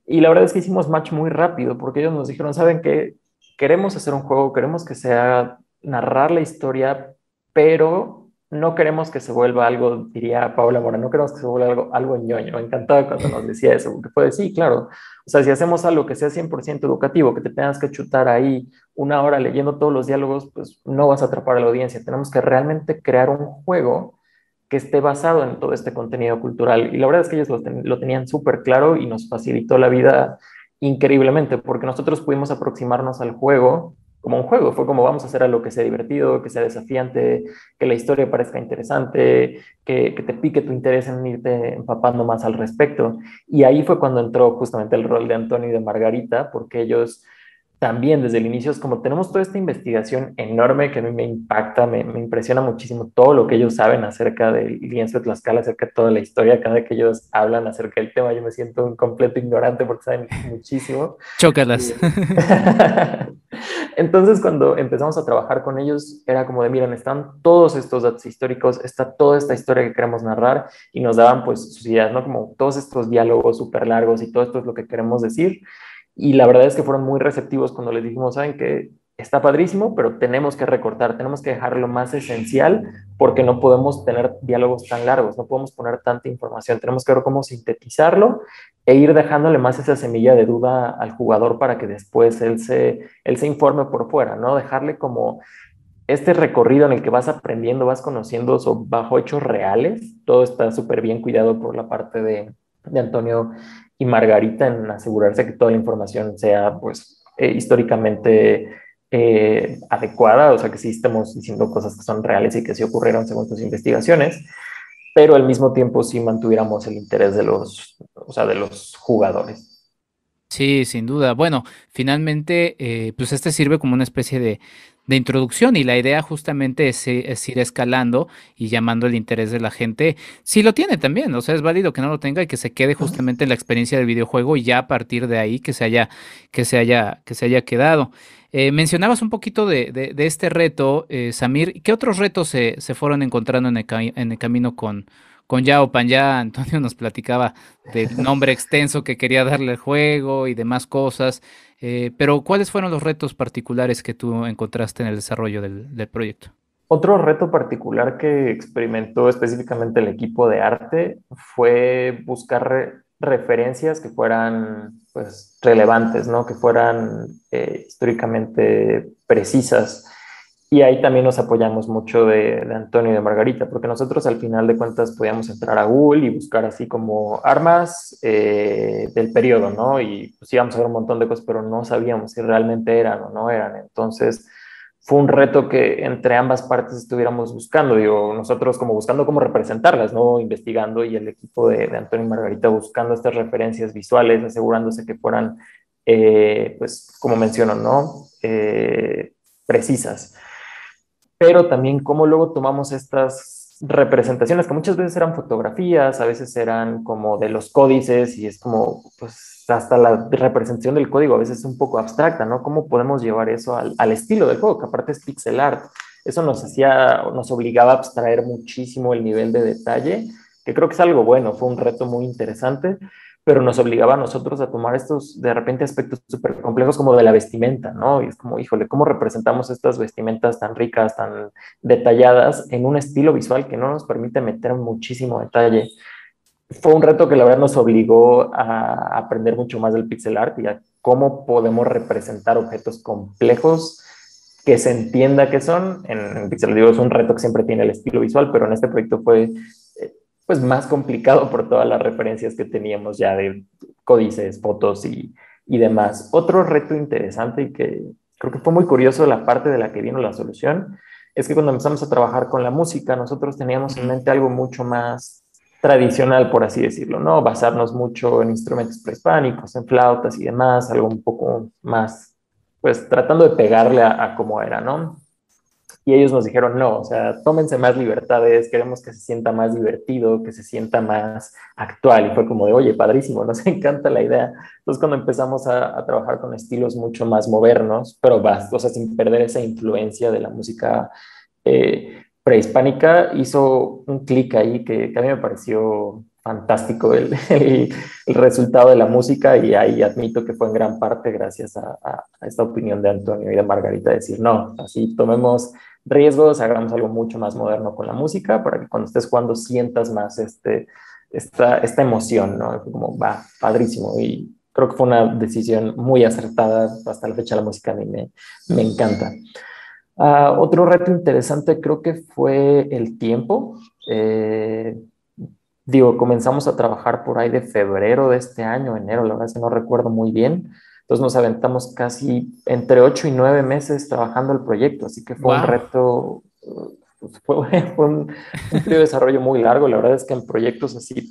Y la verdad es que hicimos match muy rápido, porque ellos nos dijeron, ¿saben qué? Queremos hacer un juego, queremos que sea narrar la historia, pero no queremos que se vuelva algo, diría Paula Mora, no queremos que se vuelva algo ñoño. Me encantaba cuando nos decía eso, porque fue de, sí, claro. O sea, si hacemos algo que sea 100% educativo, que te tengas que chutar ahí una hora leyendo todos los diálogos, pues no vas a atrapar a la audiencia. Tenemos que realmente crear un juego que esté basado en todo este contenido cultural. Y la verdad es que ellos lo tenían súper claro y nos facilitó la vida increíblemente, porque nosotros pudimos aproximarnos al juego como un juego. Fue como vamos a hacer algo que sea divertido, que sea desafiante, que la historia parezca interesante, que te pique tu interés en irte empapando más al respecto. Y ahí fue cuando entró justamente el rol de Antonio y de Margarita, porque ellos también desde el inicio es como tenemos toda esta investigación enorme que a mí me impacta, me impresiona muchísimo todo lo que ellos saben acerca del lienzo de Tlaxcala, acerca de toda la historia. Cada que ellos hablan acerca del tema yo me siento un completo ignorante porque saben muchísimo. Chócalas. Entonces cuando empezamos a trabajar con ellos era como de, miren, están todos estos datos históricos, está toda esta historia que queremos narrar, y nos daban pues sus ideas, ¿no? Como todos estos diálogos súper largos y todo esto es lo que queremos decir. Y la verdad es que fueron muy receptivos cuando les dijimos, saben que está padrísimo, pero tenemos que recortar, tenemos que dejar lo más esencial porque no podemos tener diálogos tan largos, no podemos poner tanta información, tenemos que ver cómo sintetizarlo e ir dejándole más esa semilla de duda al jugador para que después él se informe por fuera, ¿no? Dejarle como este recorrido en el que vas aprendiendo, vas conociendo bajo hechos reales. Todo está súper bien cuidado por la parte de Antonio y Margarita en asegurarse que toda la información sea pues históricamente adecuada, o sea que sí estemos diciendo cosas que son reales y que sí ocurrieron según tus investigaciones, pero al mismo tiempo sí mantuviéramos el interés de los jugadores. Sí, sin duda. Bueno, finalmente, pues este sirve como una especie de introducción, y la idea justamente es ir escalando y llamando el interés de la gente. Si lo tiene también, o sea, es válido que no lo tenga y que se quede justamente en la experiencia del videojuego, y ya a partir de ahí que se haya quedado. Mencionabas un poquito de este reto, Samir. ¿Qué otros retos se fueron encontrando en el camino con Yao Pan? Ya Antonio nos platicaba del nombre extenso que quería darle al juego y demás cosas, pero ¿cuáles fueron los retos particulares que tú encontraste en el desarrollo del proyecto? Otro reto particular que experimentó específicamente el equipo de arte fue buscar referencias que fueran pues, relevantes, ¿no? Que fueran históricamente precisas. Y ahí también nos apoyamos mucho de Antonio y de Margarita, porque nosotros al final de cuentas podíamos entrar a Google y buscar así como armas del periodo, ¿no? Y pues íbamos a ver un montón de cosas, pero no sabíamos si realmente eran o no eran. Entonces fue un reto que entre ambas partes estuviéramos buscando, digo, nosotros como buscando cómo representarlas, ¿no? Investigando, y el equipo de Antonio y Margarita buscando estas referencias visuales, asegurándose que fueran, pues como menciono, ¿no? Precisas. Pero también cómo luego tomamos estas representaciones que muchas veces eran fotografías, a veces eran como de los códices, y es como, pues hasta la representación del código a veces es un poco abstracta, ¿no? ¿Cómo podemos llevar eso al estilo del juego, que aparte es pixel art? Eso nos obligaba a abstraer muchísimo el nivel de detalle, que creo que es algo bueno, fue un reto muy interesante, pero nos obligaba a nosotros a tomar estos, de repente, aspectos súper complejos como de la vestimenta, ¿no? Y es como, híjole, ¿cómo representamos estas vestimentas tan ricas, tan detalladas en un estilo visual que no nos permite meter muchísimo detalle? Fue un reto que la verdad nos obligó a aprender mucho más del pixel art y a cómo podemos representar objetos complejos que se entienda que son. En pixel, digo, es un reto que siempre tiene el estilo visual, pero en este proyecto fue pues más complicado por todas las referencias que teníamos ya de códices, fotos y demás. Otro reto interesante y que creo que fue muy curioso, la parte de la que vino la solución, es que cuando empezamos a trabajar con la música, nosotros teníamos en mente algo mucho más tradicional, por así decirlo, ¿no? Basarnos mucho en instrumentos prehispánicos, en flautas y demás, algo un poco más, pues tratando de pegarle a cómo era, ¿no? Y ellos nos dijeron, no, o sea, tómense más libertades, queremos que se sienta más divertido, que se sienta más actual. Y fue como de, oye, padrísimo, nos encanta la idea. Entonces, cuando empezamos a trabajar con estilos mucho más modernos, pero o sea, sin perder esa influencia de la música prehispánica, hizo un clic ahí que a mí me pareció fantástico el resultado de la música, y ahí admito que fue en gran parte gracias a esta opinión de Antonio y de Margarita, decir, no, así tomemos riesgos, hagamos algo mucho más moderno con la música para que cuando estés jugando sientas más esta emoción, ¿no? Como va, padrísimo, y creo que fue una decisión muy acertada. Hasta la fecha la música a mí me encanta. Otro reto interesante creo que fue el tiempo. Comenzamos a trabajar por ahí de febrero de este año, enero, la verdad es que no recuerdo muy bien. Entonces nos aventamos casi entre 8 y 9 meses trabajando el proyecto, así que fue un reto, fue un periodo de desarrollo muy largo. La verdad es que en proyectos así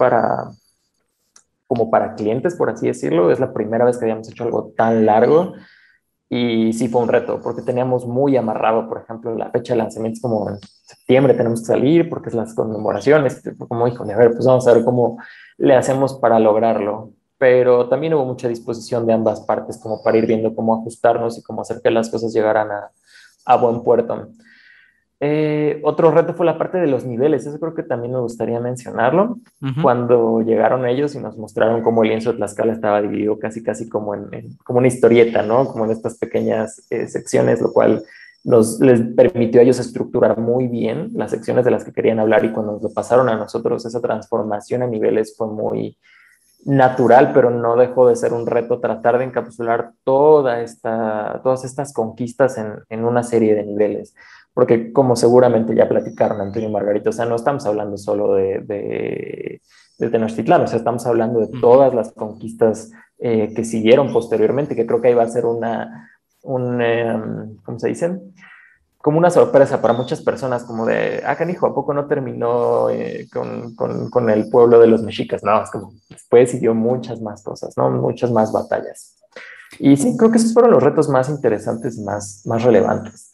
como para clientes, por así decirlo, es la primera vez que habíamos hecho algo tan largo. Y sí fue un reto, porque teníamos muy amarrado, por ejemplo, la fecha de lanzamiento es como en septiembre tenemos que salir porque es las conmemoraciones. Fue como, híjole, a ver, pues vamos a ver cómo le hacemos para lograrlo. Pero también hubo mucha disposición de ambas partes como para ir viendo cómo ajustarnos y cómo hacer que las cosas llegaran a buen puerto. Otro reto fue la parte de los niveles. Eso creo que también me gustaría mencionarlo. Cuando llegaron ellos y nos mostraron cómo el lienzo de Tlaxcala estaba dividido casi como como una historieta, ¿no? Como en estas pequeñas secciones, lo cual les permitió a ellos estructurar muy bien las secciones de las que querían hablar, y cuando nos lo pasaron a nosotros, esa transformación a niveles fue muy natural, pero no dejó de ser un reto tratar de encapsular todas estas conquistas en una serie de niveles. Porque como seguramente ya platicaron Antonio y Margarita, o sea, no estamos hablando solo de Tenochtitlán, o sea, estamos hablando de todas las conquistas que siguieron posteriormente, que creo que ahí va a ser ¿cómo se dice? Como una sorpresa para muchas personas, como de, canijo, ¿a poco no terminó con el pueblo de los mexicas? No, es como, después siguió muchas más cosas, ¿no? Muchas más batallas. Y sí, creo que esos fueron los retos más interesantes y más relevantes.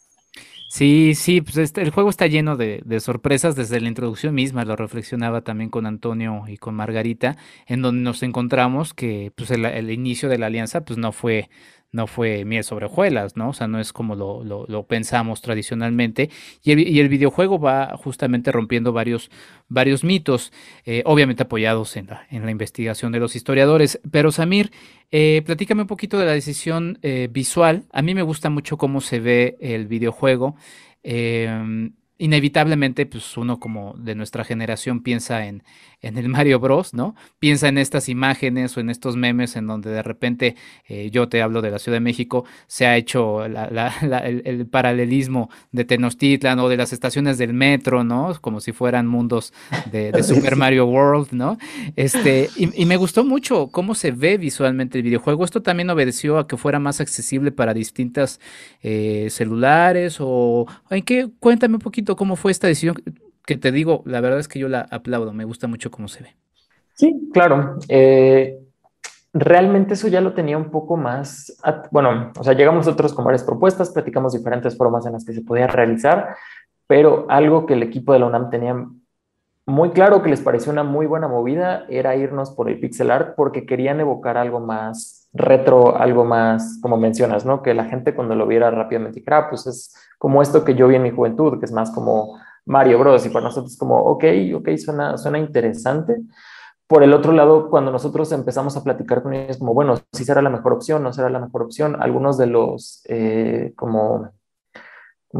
Sí, sí, pues el juego está lleno de sorpresas desde la introducción misma, lo reflexionaba también con Antonio y con Margarita, en donde nos encontramos que pues el inicio de la alianza pues no fue miel sobre hojuelas, ¿no? O sea, no es como lo pensamos tradicionalmente, y el videojuego va justamente rompiendo varios mitos, obviamente apoyados en la investigación de los historiadores. Pero Samir, platícame un poquito de la decisión visual. A mí me gusta mucho cómo se ve el videojuego. Inevitablemente, pues uno como de nuestra generación piensa en el Mario Bros, ¿no? Piensa en estas imágenes o en estos memes en donde de repente, yo te hablo de la Ciudad de México, se ha hecho el paralelismo de Tenochtitlan o de las estaciones del metro, ¿no? Como si fueran mundos de Super Mario World, ¿no? Y me gustó mucho cómo se ve visualmente el videojuego. Esto también obedeció a que fuera más accesible para distintas celulares, o en qué, cuéntame un poquito cómo fue esta decisión, que te digo, la verdad es que yo la aplaudo, me gusta mucho cómo se ve. Sí, claro. Realmente eso ya lo tenía un poco más, bueno, o sea, llegamos nosotros con varias propuestas, platicamos diferentes formas en las que se podía realizar, pero algo que el equipo de la UNAM tenía muy claro, que les pareció una muy buena movida, era irnos por el pixel art, porque querían evocar algo más retro, algo más, como mencionas, ¿no? Que la gente cuando lo viera rápidamente dijera, pues es como esto que yo vi en mi juventud, que es más como Mario Bros. Y para nosotros como, ok, suena interesante. Por el otro lado, cuando nosotros empezamos a platicar con ellos, como, bueno, si será la mejor opción, no será la mejor opción, algunos de los, ¿cómo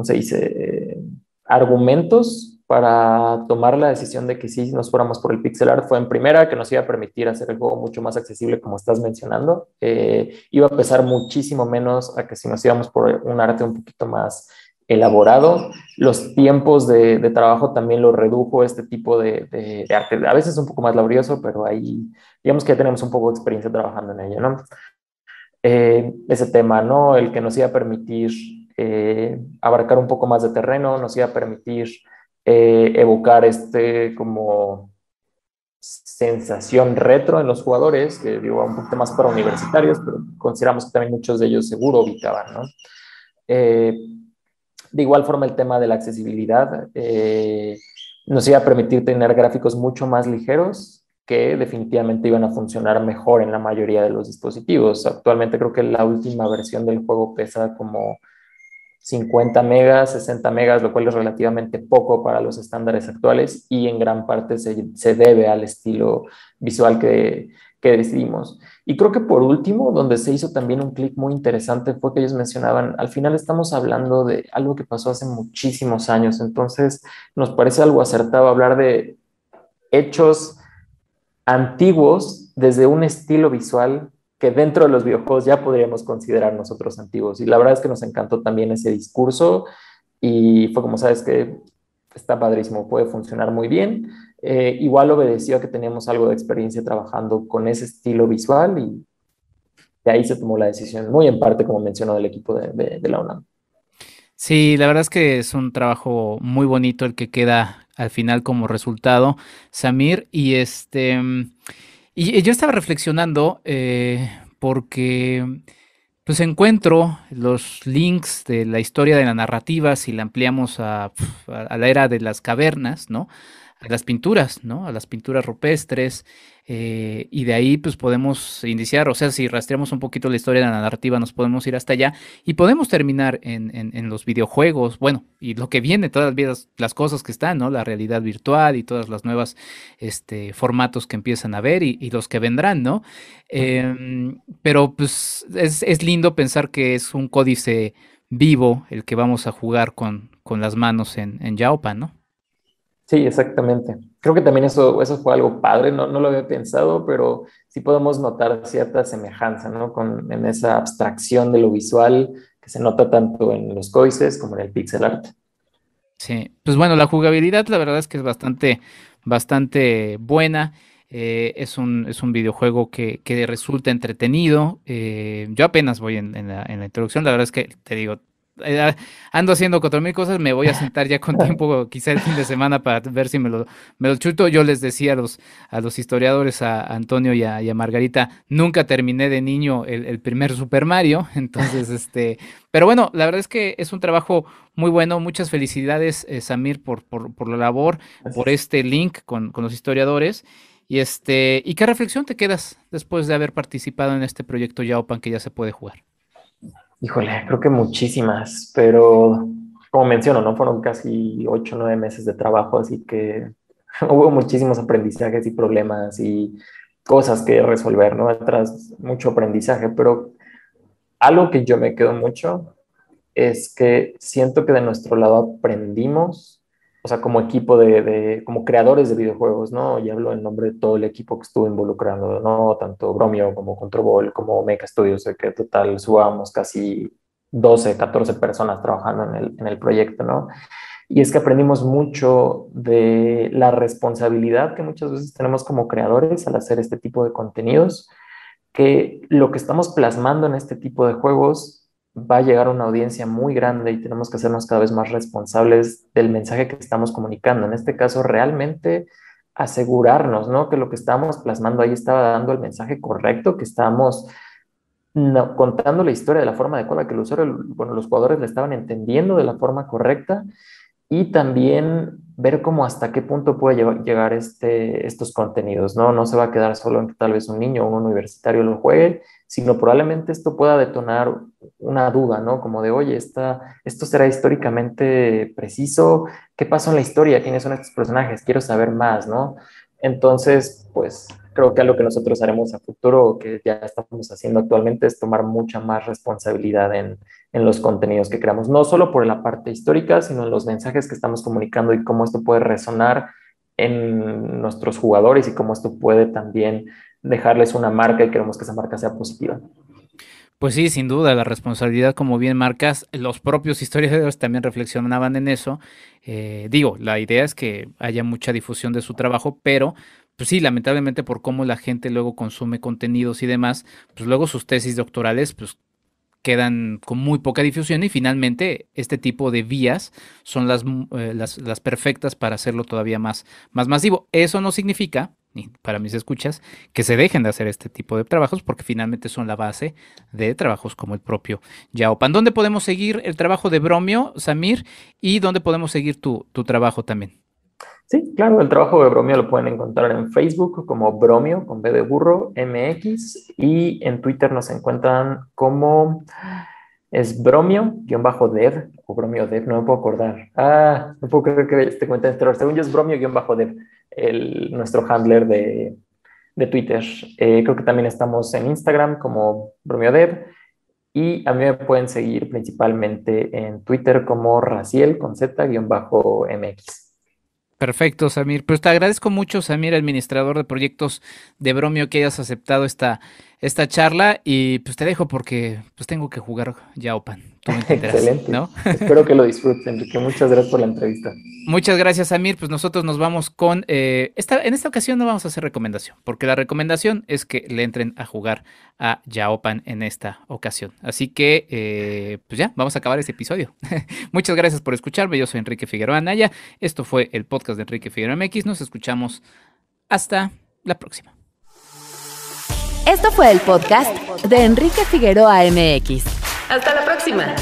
se dice? Argumentos para tomar la decisión de que sí nos fuéramos por el pixel art fue, en primera, que nos iba a permitir hacer el juego mucho más accesible, como estás mencionando. Iba a pesar muchísimo menos a que si nos íbamos por un arte un poquito más elaborado. Los tiempos de trabajo también lo redujo este tipo de arte. A veces un poco más laborioso, pero ahí digamos que ya tenemos un poco de experiencia trabajando en ello, ¿no? Ese tema, ¿no? El que nos iba a permitir abarcar un poco más de terreno, nos iba a permitir evocar como sensación retro en los jugadores, que digo, un poquito más para universitarios, pero consideramos que también muchos de ellos seguro ubicaban, ¿no? De igual forma, el tema de la accesibilidad nos iba a permitir tener gráficos mucho más ligeros que definitivamente iban a funcionar mejor en la mayoría de los dispositivos. Actualmente creo que la última versión del juego pesa como 50 megas, 60 megas, lo cual es relativamente poco para los estándares actuales y en gran parte se debe al estilo visual que decidimos. Y creo que por último, donde se hizo también un clic muy interesante fue que ellos mencionaban, al final estamos hablando de algo que pasó hace muchísimos años, entonces nos parece algo acertado hablar de hechos antiguos desde un estilo visual que dentro de los videojuegos ya podríamos considerar nosotros antiguos. Y la verdad es que nos encantó también ese discurso y fue como, sabes que está padrísimo, puede funcionar muy bien. Igual obedeció a que teníamos algo de experiencia trabajando con ese estilo visual y de ahí se tomó la decisión, muy en parte, como mencionó, del equipo de la UNAM. Sí, la verdad es que es un trabajo muy bonito el que queda al final como resultado, Samir, y yo estaba reflexionando porque pues encuentro los links de la historia de la narrativa, si la ampliamos a la era de las cavernas, ¿no? A las pinturas, ¿no? A las pinturas rupestres, y de ahí pues podemos iniciar, o sea, si rastreamos un poquito la historia de la narrativa, nos podemos ir hasta allá y podemos terminar en los videojuegos, bueno, y lo que viene, todas las cosas que están, ¿no? La realidad virtual y todas las nuevas formatos que empiezan a ver y los que vendrán, ¿no? Pero pues es lindo pensar que es un códice vivo el que vamos a jugar con las manos en Yaopa, ¿no? Sí, exactamente. Creo que también eso fue algo padre, no lo había pensado, pero sí podemos notar cierta semejanza, ¿no? En esa abstracción de lo visual que se nota tanto en los códices como en el pixel art. Sí, pues bueno, la jugabilidad la verdad es que es bastante buena. Es un videojuego que resulta entretenido. Yo apenas voy en la introducción, la verdad es que te digo, ando haciendo 4,000 cosas, me voy a sentar ya con tiempo, quizá el fin de semana, para ver si me lo chuto. Yo les decía a los historiadores, a Antonio y a Margarita, nunca terminé de niño el primer Super Mario, entonces, pero bueno, la verdad es que es un trabajo muy bueno. Muchas felicidades, Samir, por la labor, por Gracias. este link con los historiadores. ¿Y qué reflexión te quedas después de haber participado en este proyecto Yaopan que ya se puede jugar? Híjole, creo que muchísimas, pero como menciono, ¿no? Fueron casi 8 o 9 meses de trabajo, así que hubo muchísimos aprendizajes y problemas y cosas que resolver, ¿no? Atrás mucho aprendizaje, pero algo que yo me quedo mucho es que siento que de nuestro lado aprendimos, o sea, como equipo como creadores de videojuegos, ¿no? Y hablo en nombre de todo el equipo que estuvo involucrando, ¿no? Tanto Bromio como Control como Mecha Studios, de que total subamos casi 12 14 personas trabajando en el proyecto, ¿no? Y es que aprendimos mucho de la responsabilidad que muchas veces tenemos como creadores al hacer este tipo de contenidos, que lo que estamos plasmando en este tipo de juegos va a llegar a una audiencia muy grande y tenemos que hacernos cada vez más responsables del mensaje que estamos comunicando. En este caso, realmente asegurarnos, ¿no? Que lo que estábamos plasmando ahí estaba dando el mensaje correcto, que estábamos contando la historia de la forma adecuada, que el usuario, bueno, los jugadores la estaban entendiendo de la forma correcta y también ver cómo hasta qué punto puede llegar estos contenidos, ¿no? No se va a quedar solo en que tal vez un niño o un universitario lo juegue, sino probablemente esto pueda detonar una duda, ¿no? Como de, oye, esto será históricamente preciso, ¿qué pasó en la historia? ¿Quiénes son estos personajes? Quiero saber más, ¿no? Entonces, pues creo que algo que nosotros haremos a futuro, que ya estamos haciendo actualmente, es tomar mucha más responsabilidad en los contenidos que creamos, no solo por la parte histórica, sino en los mensajes que estamos comunicando y cómo esto puede resonar en nuestros jugadores y cómo esto puede también dejarles una marca y queremos que esa marca sea positiva. Pues sí, sin duda, la responsabilidad, como bien marcas, los propios historiadores también reflexionaban en eso. Digo, la idea es que haya mucha difusión de su trabajo, pero pues sí, lamentablemente por cómo la gente luego consume contenidos y demás, pues luego sus tesis doctorales, pues quedan con muy poca difusión y finalmente este tipo de vías son las perfectas para hacerlo todavía más masivo. Eso no significa, y para mis escuchas, que se dejen de hacer este tipo de trabajos porque finalmente son la base de trabajos como el propio Yaopan. ¿Dónde podemos seguir el trabajo de Bromio, Samir? ¿Y dónde podemos seguir tu trabajo también? Sí, claro, el trabajo de Bromio lo pueden encontrar en Facebook como Bromio, con B de burro, MX, y en Twitter nos encuentran como es Bromio-dev, o Bromio Dev, no me puedo acordar. No puedo creer que este cuenta este error. Según yo es Bromio-dev, nuestro handler de Twitter. Creo que también estamos en Instagram como BromioDev, y a mí me pueden seguir principalmente en Twitter como Raciel, con Z-MX. Perfecto, Samir. Pues te agradezco mucho, Samir, administrador de proyectos de Bromio, que hayas aceptado esta charla, y pues te dejo porque pues tengo que jugar Yaopan. Tú me entenderás. Excelente, ¿no? Espero que lo disfruten, Enrique. Muchas gracias por la entrevista. Muchas gracias, Samir. Pues nosotros nos vamos con... en esta ocasión no vamos a hacer recomendación, porque la recomendación es que le entren a jugar a Yaopan en esta ocasión. Así que, pues ya, vamos a acabar este episodio. Muchas gracias por escucharme. Yo soy Enrique Figueroa Anaya. Esto fue el podcast de Enrique Figueroa MX. Nos escuchamos hasta la próxima. Esto fue el podcast de Enrique Figueroa MX. Hasta la próxima.